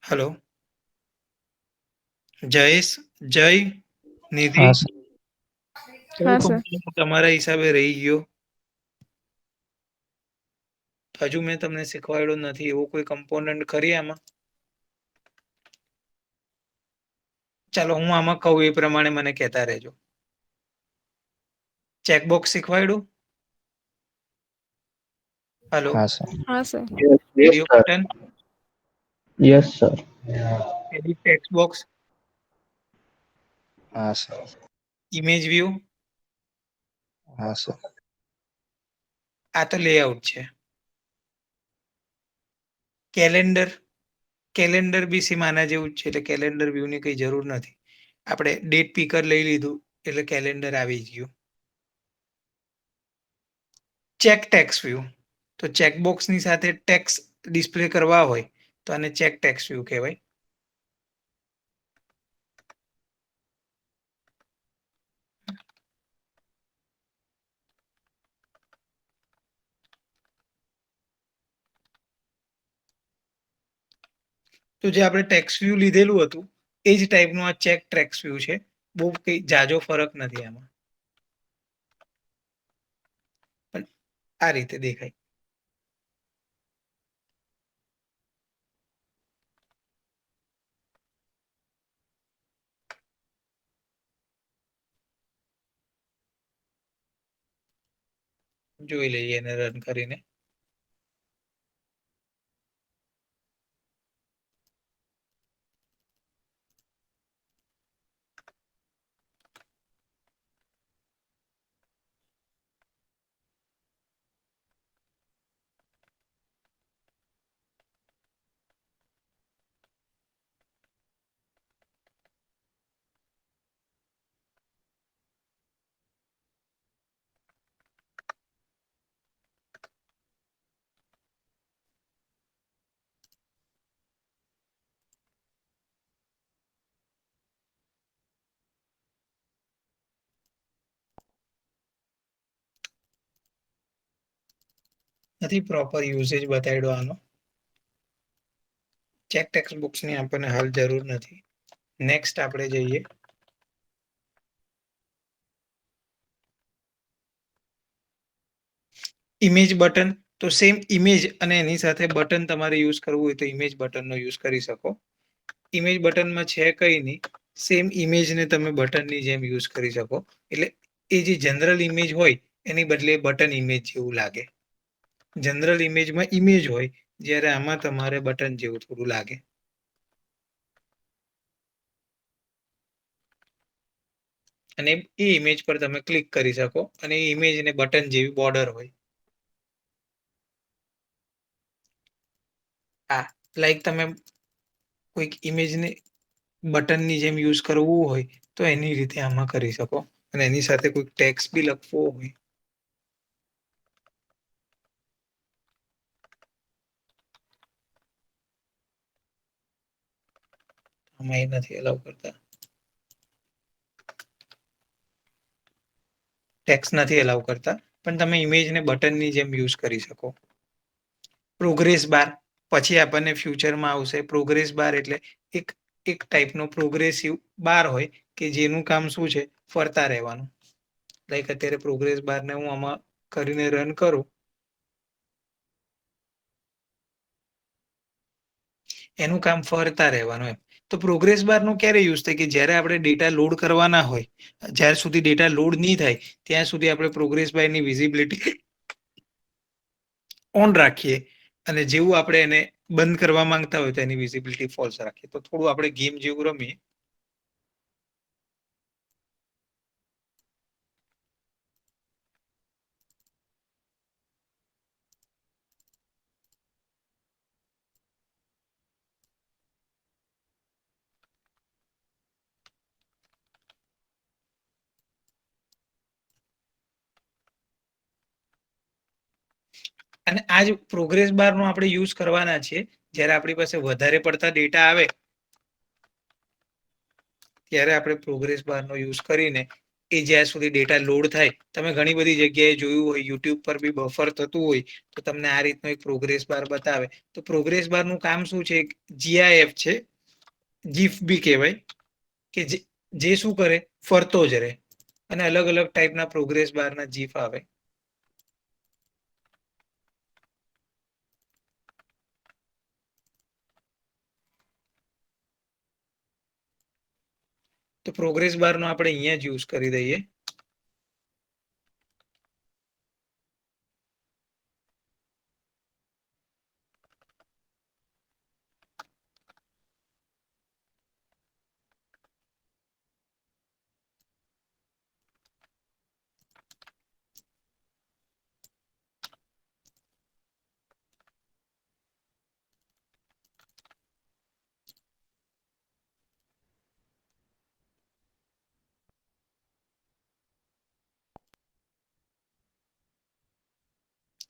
હેલો જયેશ, જય, નિધિ, હા સર. હા સર. તમારા હિસાબે રહી ગયો? હજુ મેં તમને શીખવાડ્યો નથી એવો કોઈ કમ્પોનન્ટ ખરી આમાં? ચાલો હું આમાં કહું એ પ્રમાણે મને કહેતા રહેજો. ચેકબોક્સ શીખવાડ્યું? હેલો હા સર. હા sir. Yes, video sir. Button, Yes, sir. Edit text box, हाँ सर, ઇમેજ વ્યૂ, हाँ सर, આ તો લેઆઉટ છે. કેલેન્ડર, કેલેન્ડર બી સેમ આના જેવું જ છે, એટલે કેલેન્ડર વ્યૂની કઈ જરૂર નથી. આપણે ડેટ પીકર લઈ લીધું એટલે કેલેન્ડર આવી જ ગયું. ચેક ટેક્સ વ્યૂ, તો ચેકબોક્સની સાથે ટેક્સ ડિસ્પ્લે કરવા હોય તો આને ચેક ટેક્સ વ્યૂ કહેવાય. તો જે આપણે ટેક્સ વ્યૂ લીધેલું હતું એ જ ટાઈપનું આ ચેક ટેક્સ વ્યૂ છે. બહુ કઈ જાજો ફરક નથી આમાં, પણ આ રીતે દેખાય. જોઈ લઈએ એને રન કરીને. નથી પ્રોપર યુસેજ બતાડ્યો આનો. ચેક ટેક્સ્ટ બોક્સની આપણને હાલ જરૂર નથી. નેક્સ્ટ આપણે જઈએ ઇમેજ બટન. તો સેમ ઇમેજ અને એની સાથે બટન તમારે યુઝ કરવું હોય તો ઇમેજ બટનનો યુઝ કરી શકો. ઇમેજ બટનમાં છે કઈ નહીં, સેમ ઇમેજને તમે બટનની જેમ યુઝ કરી શકો. એટલે એ જે જનરલ ઇમેજ હોય એની બદલે બટન ઇમેજ જેવું લાગે. જનરલ ઇમેજમાં ઇમેજ હોય, જ્યારે આમાં તમારે બટન જેવું થોડું લાગે. અને એ ઇમેજ પર તમે ક્લિક કરી શકો અને એ ઇમેજને બટન જેવી બોર્ડર હોય. આ લાઈક તમે કોઈક ઇમેજને બટનની જેમ યુઝ કરવું હોય તો એની રીતે આમાં કરી શકો. અને એની સાથે કોઈ ટેક્સ બી લખવો હોય આમાં એ નથી અલાઉ કરતા. ટેક્સ નથી અલાઉ કરતા, પણ તમે ઇમેજને બટનની જેમ યુઝ કરી શકો. પ્રોગ્રેસ બાર, પછી આપણને ફ્યુચરમાં આવશે. પ્રોગ્રેસ બાર એટલે એક એક ટાઈપનો પ્રોગ્રેસિવ બાર હોય કે જેનું કામ શું છે, ફરતા રહેવાનું. લાઈક અત્યારે પ્રોગ્રેસ બારને હું આમાં કરીને રન કરું, એનું કામ ફરતા રહેવાનું એમ. તો પ્રોગ્રેસ બારનો ક્યારે યુઝ થાય કે જ્યારે આપણે ડેટા લોડ કરવાના હોય, જ્યાર સુધી ડેટા લોડ નહીં થાય ત્યાં સુધી આપણે પ્રોગ્રેસ બારની વિઝિબિલિટી ઓન રાખીએ અને જેવું આપણે એને બંધ કરવા માંગતા હોય તો એની વિઝિબિલિટી ફોલ્સ રાખીએ. તો થોડું આપણે ગેમ જેવું રમીએ. અને આ જ પ્રોગ્રેસ બારનો આપણે યુઝ કરવાના છે જ્યારે આપણી પાસે વધારે પડતા ડેટા આવે ત્યારે આપણે પ્રોગ્રેસ બારનો યુઝ કરીને એ જ્યાં સુધી ડેટા લોડ થાય. તમે ઘણી બધી જગ્યાએ જોયું હોય, યુટ્યુબ પર બી બફર થતું હોય તો તમને આ રીતનો એક પ્રોગ્રેસ બાર બતાવે. તો પ્રોગ્રેસ બારનું કામ શું છે, જીઆઈએફ છે, જીફ બી કહેવાય, કે જે શું કરે, ફરતો જ રહે. અને અલગ અલગ ટાઈપના પ્રોગ્રેસ બારના જીફ આવે. તો પ્રોગ્રેસ બારનો આપણે અહીંયા જ યુઝ કરી દઈએ.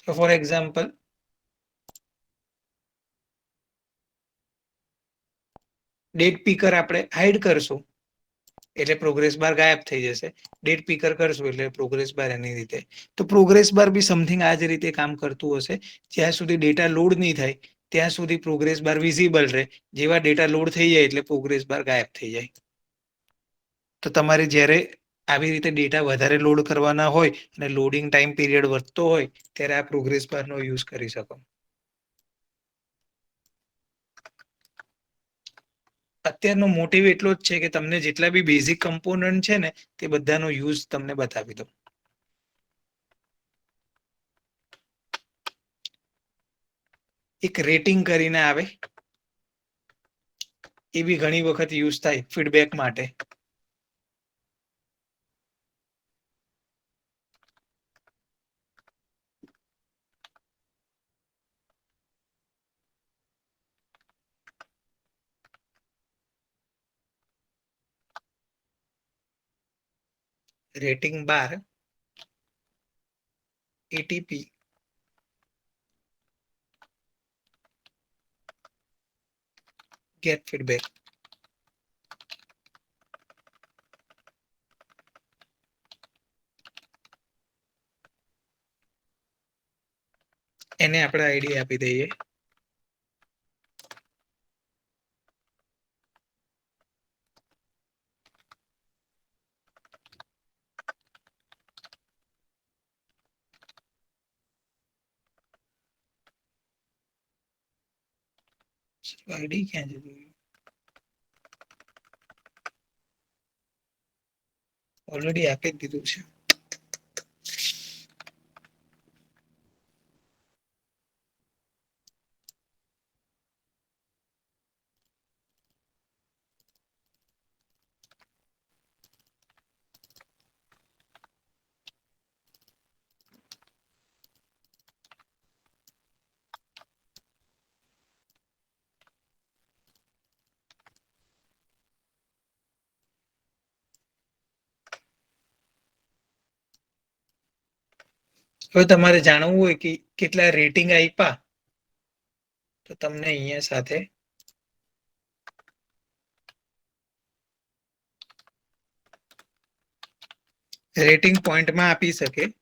ફોર એક્ઝામ્પલ ડેટ પીકર આપણે હાઈડ કરશું એટલે પ્રોગ્રેસ બાર ગાયબ થઈ જશે. ડેટ પીકર કરશું એટલે પ્રોગ્રેસ બાર એની રીતે. તો પ્રોગ્રેસ બાર બી સમથિંગ આ જ રીતે કામ કરતું હશે. જ્યાં સુધી ડેટા લોડ નહીં થાય ત્યાં સુધી પ્રોગ્રેસ બાર વિઝિબલ રહે. જેવા ડેટા લોડ થઈ જાય એટલે પ્રોગ્રેસ બાર ગાયબ થઈ જાય. તો તમારે જ્યારે આવી રીતે ડેટા વધારે લોડ કરવાના હોય અને લોડિંગ ટાઈમ પીરિયડ વધતો હોય ત્યારે આ પ્રોગ્રેસ બારનો યુઝ કરી શકો. અત્યારનો મોટિવ એટલો જ છે કે તમને જેટલા બી બેઝિક કમ્પોનન્ટ છે ને તે બધાનો યુઝ તમને બતાવી દો. એક રેટિંગ કરીને આવે એ બી ઘણી વખત યુઝ થાય ફીડબેક માટે. રેટિંગ બાર એટીપી get feedback. એને આપણે આઈડી આપી દઈએ. આઈડી ક્યાં છે? ઓલરેડી આપી જ દીધું છે. હવે તમારે જાણવું હોય કે કેટલા રેટિંગ આપ્યા તો તમને અહીંયા સાથે રેટિંગ પોઈન્ટમાં આપી શકે.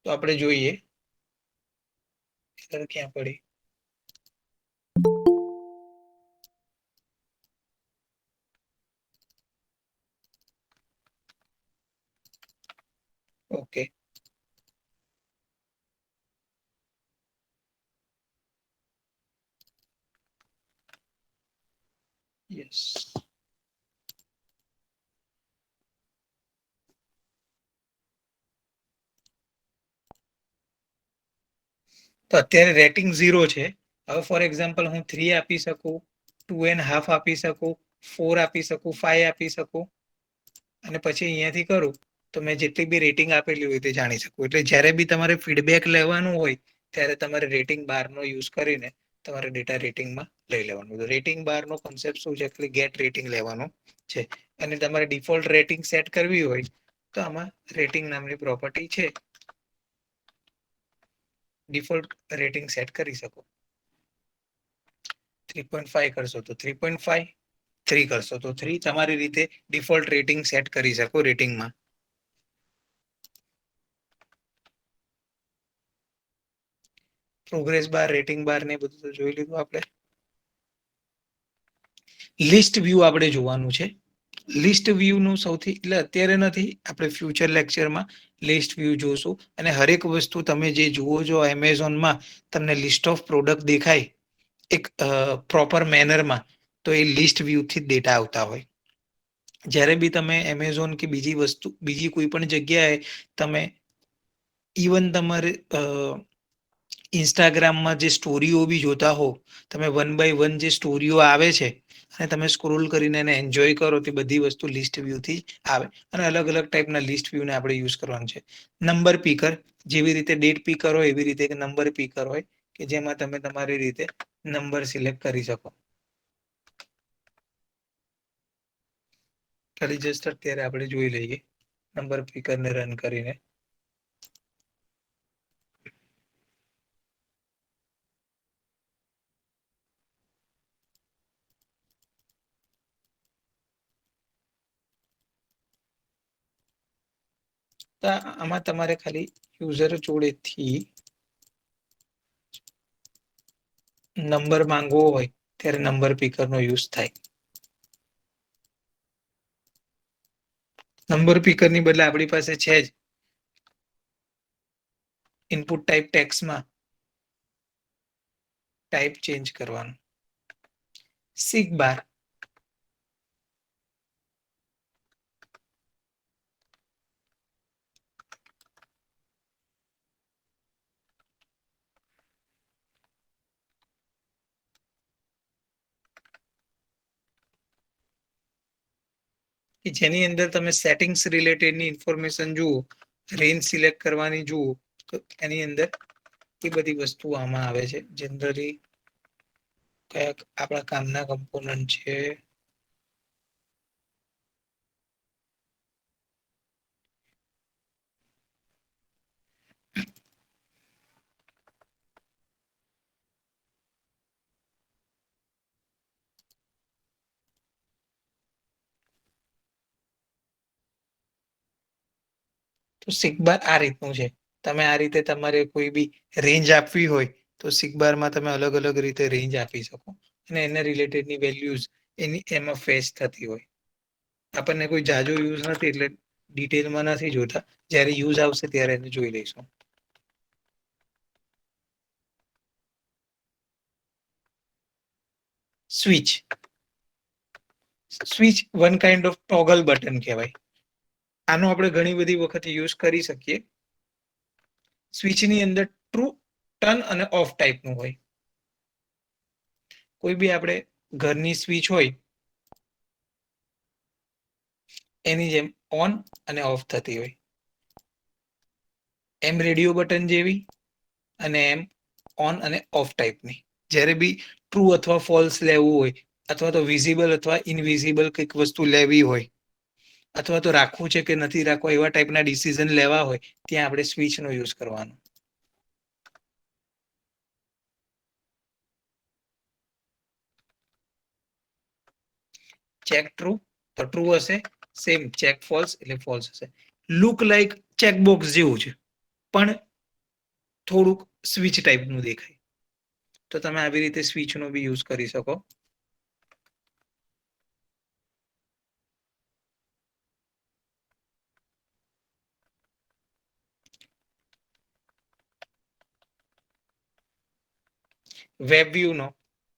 તો આપણે જોઈએ ક્યાં પડી. Okay, yes. તો અત્યારે રેટિંગ 0 છે. હવે ફોર એક્ઝામ્પલ હું 3 આપી શકું, 2.5 આપી શકું, 4 આપી શકું, 5 આપી શકું અને પછી અહીંયાથી કરું તો મેં જેટલી બી રેટિંગ આપેલી હોય તે જાણી શકું. એટલે જ્યારે બી તમારે ફીડબેક લેવાનું હોય ત્યારે તમારે રેટિંગ બારનો યુઝ કરીને તમારે ડેટા રેટિંગમાં લઈ લેવાનું. રેટિંગ બારનો કોન્સેપ્ટ શું છે? એટલે ગેટ રેટિંગ લેવાનો છે અને તમારે ડિફોલ્ટ રેટિંગ સેટ કરવી હોય તો આમાં રેટિંગ નામની પ્રોપર્ટી છે. ડિફોલ્ટ રેટિંગ સેટ કરી શકો. 3.5 કરશો તો 3.5, 3 કરશો તો 3. તમારી રીતે ડિફોલ્ટ રેટિંગ સેટ કરી શકો રેટિંગમાં. પ્રોગ્રેસ બાર, રેટિંગ બાર ને બધું તો જોઈ લીધું આપણે. લિસ્ટ વ્યૂ આપણે જોવાનું છે. લિસ્ટ વ્યૂ નું સૌથી એટલે અત્યારે નથી, આપણે ફ્યુચર લેક્ચરમાં લિસ્ટ વ્યૂ જોશું. અને હરેક વસ્તુ તમે જે જુઓ છો એમેઝોનમાં તમને લિસ્ટ ઓફ પ્રોડક્ટ દેખાય એક પ્રોપર મેનરમાં તો એ લિસ્ટ વ્યૂથી ડેટા આવતા હોય. જ્યારે બી તમે એમેઝોન કે બીજી કોઈ પણ જગ્યાએ તમે ઇવન તમારે ઇન્સ્ટાગ્રામમાં જે સ્ટોરીઓ બી જોતા હો, તમે 1 બાય 1 જે સ્ટોરીઓ આવે છે અને તમે સ્ક્રોલ કરીને એને એન્જોય કરો, તે બધી વસ્તુ લિસ્ટ વ્યૂથી આવે. અને અલગ અલગ ટાઈપના લિસ્ટ વ્યૂને આપણે યુઝ કરવાનું છે. નંબર પીકર, જેવી રીતે ડેટ પીકર હોય એવી રીતે એક નંબર પીકર હોય કે જેમાં તમે તમારી રીતે નંબર સિલેક્ટ કરી શકો. ખાલી જસ્ટ અત્યારે આપણે જોઈ લઈએ નંબર પીકરને રન કરીને. તો આમાં તમારે ખાલી યુઝર જોડેથી નંબર માંગવો હોય ત્યારે નંબર પીકરનો યુઝ થાય. નંબર પીકરની બદલે આપણી પાસે છે જ ઇનપુટ ટાઈપ ટેક્સમાં ટાઈપ ચેન્જ કરવાનું. સિક બાર, કે જેની અંદર તમે સેટિંગ્સ રિલેટેડની ઇન્ફોર્મેશન જુઓ, રેન્જ સિલેક્ટ કરવાની જુઓ, તો એની અંદર એ બધી વસ્તુ આમાં આવે છે. જનરલી કયા આપણા કામના કમ્પોનન્ટ છે. તો સિગબાર આ રીતનું છે. તમે આ રીતે તમારે કોઈ બી રેન્જ આપવી હોય તો સિગબારમાં તમે અલગ અલગ રીતે રેન્જ આપી શકો અને એના રિલેટેડની વેલ્યુઝ એની એમાં ફેચ થતી હોય. આપણને કોઈ જાજો યુઝ નથી એટલે ડિટેલમાં નથી જોતા. જ્યારે યુઝ આવશે ત્યારે એને જોઈ લઈશું. Switch, switch one kind of toggle button કહેવાય. આનો આપણે ઘણી બધી વખત યુઝ કરી શકીએ. સ્વિચની અંદર ટ્રુ, ટર્ન અને ઓફ ટાઈપનું હોય. કોઈ બી આપણે ઘરની સ્વિચ હોય એની જેમ ઓન અને ઓફ થતી હોય. એમ રેડિયો બટન જેવી અને એમ ઓન અને ઓફ ટાઈપની. જ્યારે બી ટ્રુ અથવા ફોલ્સ લેવું હોય અથવા તો વિઝિબલ અથવા ઇનવિઝિબલ કંઈક વસ્તુ લેવી હોય અથવા તો રાખવું છે કે નથી રાખવું એવા ટાઈપના ડિસિઝન લેવા હોય ત્યાં આપણે સ્વિચનો યુઝ કરવાનો. ચેક ટ્રુ તો ટ્રુ હશે, સેમ ચેક ફોલ્સ એટલે ફોલ્સ હશે. લુક લાઈક ચેકબોક્સ જેવું છે પણ થોડુંક સ્વિચ ટાઈપનું દેખાય. તો તમે આવી રીતે સ્વિચનો બી યુઝ કરી શકો. વેબ વ્યૂનો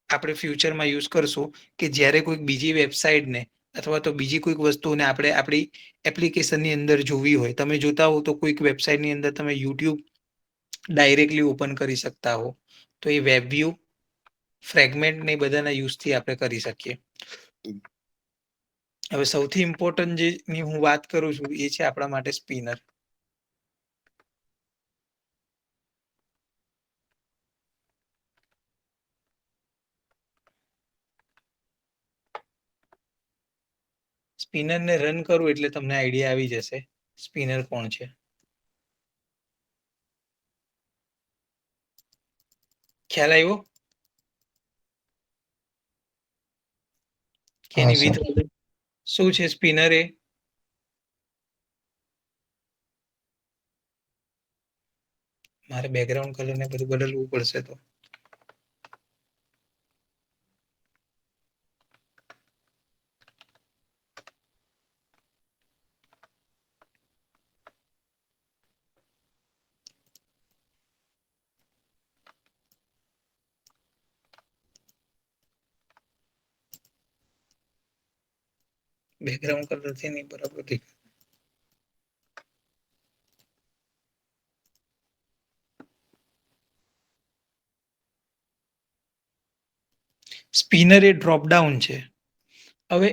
આપણે ફ્યુચરમાં યુઝ કરશું કે જ્યારે કોઈક બીજી વેબસાઇટને અથવા તો બીજી કોઈક વસ્તુને આપણે આપણી એપ્લિકેશનની અંદર જોવી હોય. તમે જોતા હો તો કોઈક વેબસાઇટની અંદર તમે યુટ્યુબ ડાયરેક્ટલી ઓપન કરી શકતા હો. તો એ વેબ વ્યૂ, ફ્રેગમેન્ટ ને બધાના યુઝથી આપણે કરી શકીએ. હવે સૌથી ઇમ્પોર્ટન્ટ જેની હું વાત કરું છું એ છે આપણા માટે સ્પિનર. સ્પિનરને રન કરું એટલે તમને આઈડિયા આવી જશે સ્પિનર કોણ છે. ખ્યાલ આવ્યો કે હા એની વિથ સર. શું છે સ્પિનર? એ મારે બેકગ્રાઉન્ડ કલર ને બધું બદલવું પડશે. તો બેકગ્રાઉન્ડ કલરથી નહીં બરાબર દેખાય. સ્પિનર એ ડ્રોપડાઉન છે. હવે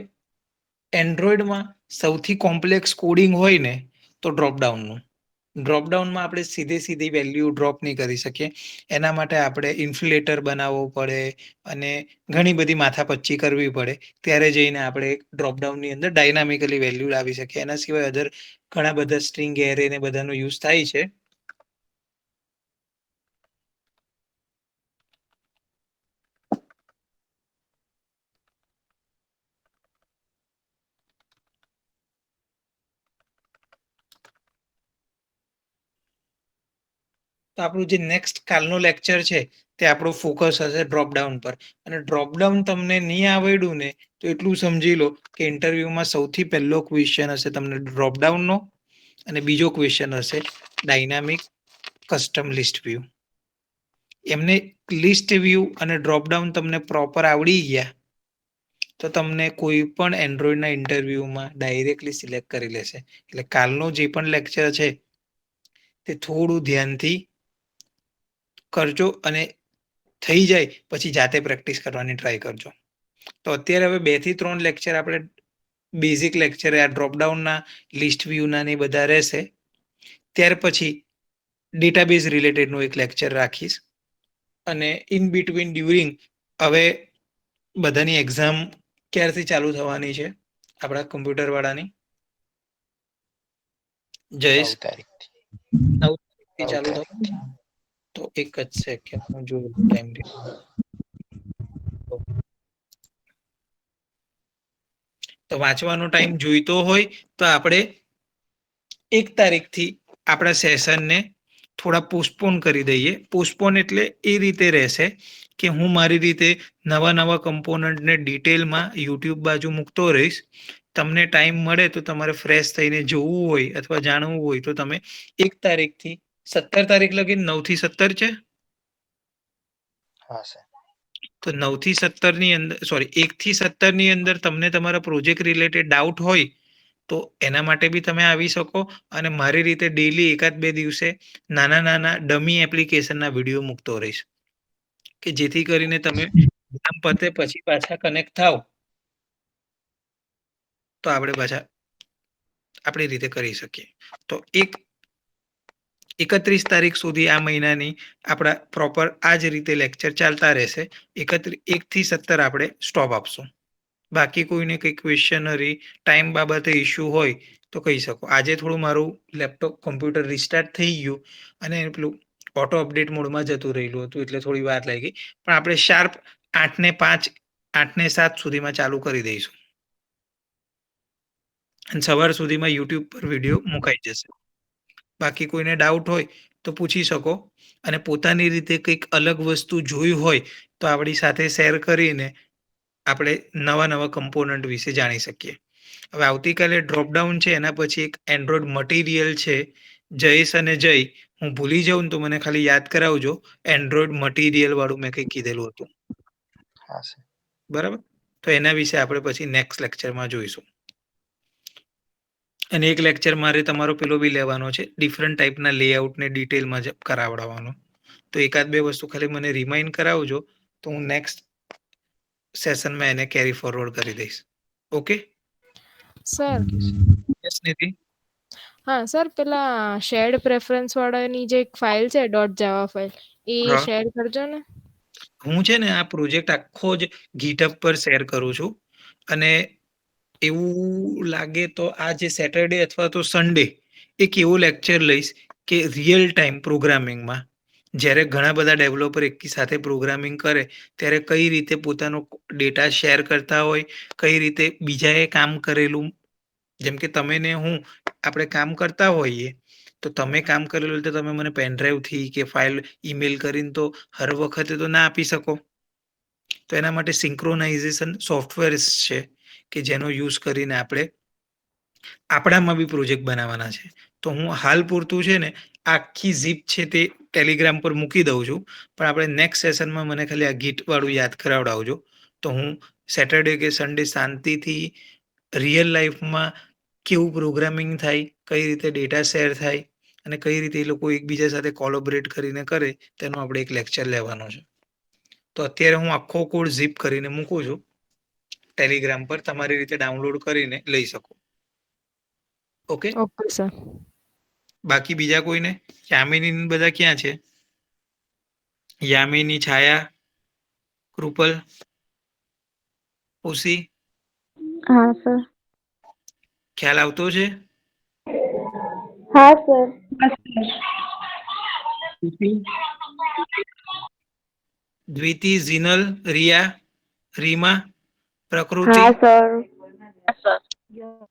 એન્ડ્રોઈડમાં સૌથી કોમ્પ્લેક્સ કોડિંગ હોય ને તો ડ્રોપડાઉનનું. ડ્રોપડાઉનમાં આપણે સીધી વેલ્યુ ડ્રોપ નહીં કરી શકીએ. એના માટે આપણે ઇન્ફ્લેટર બનાવવો પડે અને ઘણી બધી માથાપચ્ચી કરવી પડે. ત્યારે જઈને આપણે ડ્રોપડાઉનની અંદર ડાયનામિકલી વેલ્યુ લાવી શકીએ. એના સિવાય ઘણા બધા સ્ટ્રિંગ એરે ને બધાનો યુઝ થાય છે. તો આપણું જે નેક્સ્ટ કાલનો લેક્ચર છે તે આપણો ફોકસ હશે ડ્રોપડાઉન પર. અને ડ્રોપડાઉન તમને નહીં આવડ્યું ને તો એટલું સમજી લો કે ઇન્ટરવ્યુમાં સૌથી પહેલો ક્વેશ્ચન હશે તમને ડ્રોપડાઉનનો અને બીજો ક્વેશ્ચન હશે ડાયનામિક કસ્ટમ લિસ્ટ વ્યૂ. એમને લિસ્ટ વ્યૂ અને ડ્રોપડાઉન તમને પ્રોપર આવડી ગયા તો તમને કોઈ પણ એન્ડ્રોઈડના ઇન્ટરવ્યુમાં ડાયરેક્ટલી સિલેક્ટ કરી લેશે. એટલે કાલનો જે પણ લેક્ચર છે તે થોડું ધ્યાનથી કરજો અને થઈ જાય પછી જાતે પ્રેક્ટિસ કરવાની ટ્રાય કરજો. તો અત્યારે હવે 2 થી 3 લેક્ચર આપણે બેઝિક લેક્ચર આ ડ્રોપડાઉનના લિસ્ટ વ્યૂના ને બધા રહેશે. ત્યાર પછી ડેટાબેઝ રિલેટેડનું એક લેક્ચર રાખીશ અને ઇન બિટવીન ડ્યુરિંગ હવે બધાની એક્ઝામ ક્યારથી ચાલુ થવાની છે આપણા કમ્પ્યુટર વાળાની? જયેશ, 9 તારીખથી. 9 તારીખથી 9 ચાલુ તારીખથી. થવાની. તો એક જ સેકન્ડ હું જોઉં ટાઈમ. તો વાંચવાનો ટાઈમ જોઈતો હોય તો આપણે 1 તારીખથી આપણા સેશનને થોડા પોસ્ટપોન કરી દઈએ. પોસ્ટપોન એટલે એ રીતે રહેશે કે હું મારી રીતે નવા કમ્પોનન્ટને ડિટેલમાં યુટ્યુબ બાજુ મૂકતો રહીશ. તમને ટાઈમ મળે તો તમારે ફ્રેશ થઈને જોવું હોય અથવા જાણવું હોય તો તમે 1 તારીખથી 17 તારીખ લગી 9 થી 17 છે. હા સર. તો 9 થી 17 ની અંદર 1 થી 17 ની અંદર તમને તમારા પ્રોજેક્ટ રિલેટેડ ડાઉટ હોય તો એના માટે બી તમે આવી શકો અને મારી રીતે ડેલી 1-2 દિવસે નાના ડમી એપ્લિકેશનના વિડીયો મૂકતો રહીશ કે જેથી કરીને તમે કામ પતે પછી પાછા કનેક્ટ થાવ તો આપણે પાછા આપણી રીતે કરી શકીએ. તો 31 તારીખ સુધી આ મહિનાની આપણા પ્રોપર આ જ રીતે લેક્ચર ચાલતા રહેશે. 1 થી 17 આપણે સ્ટોપ આપશું. બાકી કોઈને કંઈ ક્વેશ્ચનરી ટાઈમ બાબતે ઇશ્યુ હોય તો કહી શકો. આજે થોડું મારું લેપટોપ કમ્પ્યુટર રિસ્ટાર્ટ થઈ ગયું અને પેલું ઓટો અપડેટ મોડમાં જતું રહેલું હતું એટલે થોડી વાર લાગી. પણ આપણે શાર્પ 8 ને 5 8 ને 7 સુધીમાં ચાલુ કરી દઈશું અને સવાર સુધીમાં યુટ્યુબ પર વિડીયો મુકાઈ જશે. બાકી કોઈને ડાઉટ હોય તો પૂછી શકો અને પોતાની રીતે કંઈક અલગ વસ્તુ જોઈ હોય તો આપણી સાથે શેર કરીને આપણે નવા કમ્પોનન્ટ વિશે જાણી શકીએ. હવે આવતીકાલે ડ્રોપડાઉન છે એના પછી એક એન્ડ્રોઈડ મટીરિયલ છે. જયેશ અને જય, હું ભૂલી જાઉં ને તો મને ખાલી યાદ કરાવજો. એન્ડ્રોઈડ મટીરિયલ વાળું મેં કંઈક કીધેલું હતું. હા સર. બરાબર? તો એના વિશે આપણે પછી નેક્સ્ટ લેક્ચરમાં જોઈશું. અને એક લેક્ચર મારે તમારો પેલો બી લેવાનો છે, ડિફરન્ટ ટાઈપના લેઆઉટને ડિટેલમાં જ કરાવડાવવાનો. તો 1-2 વસ્તુ ખાલી મને રિમાઇન્ડ કરાવજો તો હું નેક્સ્ટ સેશનમાં એને કેરી ફોરવર્ડ કરી દઈશ. ઓકે સર યસ નિધિ? હા સર, પેલા શેર્ડ પ્રેફરન્સ વાળાની જે એક ફાઇલ છે .java ફાઇલ એ હા. શેર કરજો ને. હું છે ને આ પ્રોજેક્ટ આખો જ ગીટઅપ પર શેર કરું છું અને એવું લાગે તો આ જે સેટરડે અથવા તો સન્ડે એક એવો લેક્ચર લઈશ કે રિયલ ટાઈમ પ્રોગ્રામિંગમાં જ્યારે ઘણા બધા ડેવલપર એકી સાથે પ્રોગ્રામિંગ કરે ત્યારે કઈ રીતે પોતાનો ડેટા શેર કરતા હોય, કઈ રીતે બીજાએ કામ કરેલું, જેમ કે તમે ને હું આપણે કામ કરતા હોઈએ તો તમે કામ કરેલું તો તમે મને પેનડ્રાઈવથી કે ફાઇલ ઈમેલ કરીને તો હર વખતે તો ના આપી શકો. તો એના માટે સિંક્રોનાઇઝેશન સોફ્ટવેર છે કે જેનો યુઝ કરીને આપણે આપણામાં બી પ્રોજેક્ટ બનાવવાના છે. તો હું હાલ પૂરતું છે ને આખી ઝીપ છે તે ટેલિગ્રામ પર મૂકી દઉં છું, પણ આપણે નેક્સ્ટ સેશનમાં મને ખાલી આ ગીટ વાળું યાદ કરાવડાવજો તો હું સેટરડે કે સન્ડે શાંતિથી રિયલ લાઈફમાં કેવું પ્રોગ્રામિંગ થાય, કઈ રીતે ડેટા શેર થાય અને કઈ રીતે એ લોકો એકબીજા સાથે કોલોબરેટ કરીને કરે તેનો આપણે એક લેક્ચર લેવાનો છે. તો અત્યારે હું આખો કોડ ઝીપ કરીને મૂકું છું ટેલિગ્રામ પર, તમારી રીતે ડાઉનલોડ કરીને લઈ શકો. Okay, okay sir. બાકી બીજા કોઈને? યામિની ને બધા ક્યાં છે? યામિની, છાયા, કૃપલ, ઉસી, હા સર. ખ્યાલ આવતો છે? હા સર. દ્વિતિ, ઝીનલ, રિયા, રીમા, પ્રકૃતિ, હા સર.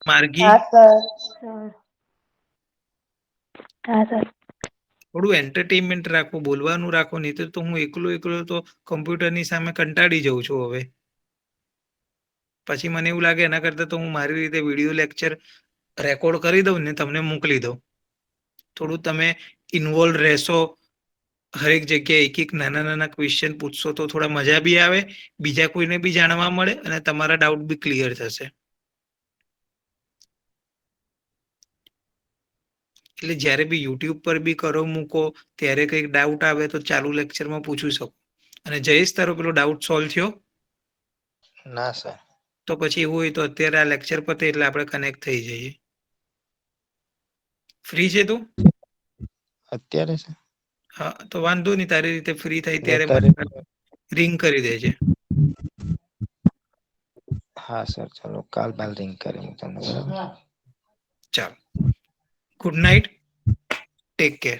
માર્ગી. હા સર. હા સર. થોડું એન્ટરટેનમેન્ટ રાખો, બોલવાનું રાખો, નહીં તો હું એકલો એકલો તો કમ્પ્યુટરની સામે કંટાળી જઉં છું હવે. પછી મને એવું લાગે એના કરતાં તો હું મારી રીતે વિડીયો લેક્ચર રેકોર્ડ કરી દઉં ને તમને મોકલી દઉં. થોડું તમે ઇન્વોલ્વ રહેશો, હરેક જગ્યાએ એક એક નાના નાના ક્વેશ્ચન પૂછશો તો થોડા મજા બી આવે, બીજા કોઈને બી જાણવા મળે અને તમારા ડાઉટ બી ક્લિયર થશે. એટલે જ્યારે બી યુટ્યુબ પર બી કરો મૂકો ત્યારે કંઈક ડાઉટ આવે તો ચાલુ લેક્ચરમાં પૂછી શકો. અને જયેશ, તારો પેલો ડાઉટ સોલ્વ થયો? ના સર. તો પછી એવું હોય તો અત્યારે આ લેક્ચર પતે એટલે આપણે કનેક્ટ થઈ જઈએ. ફ્રી છે તું? અત્યારે સર? હા, તો વાંધો નહીં, તારી રીતે ફ્રી થાય ત્યારે અત્યારે મને રિંગ કરી દેજે. હા સર, ચલો કાલ બાલ રિંગ કરી હું તમને, બરાબર? ચાલો, ગુડ નાઇટ, ટેક કેર.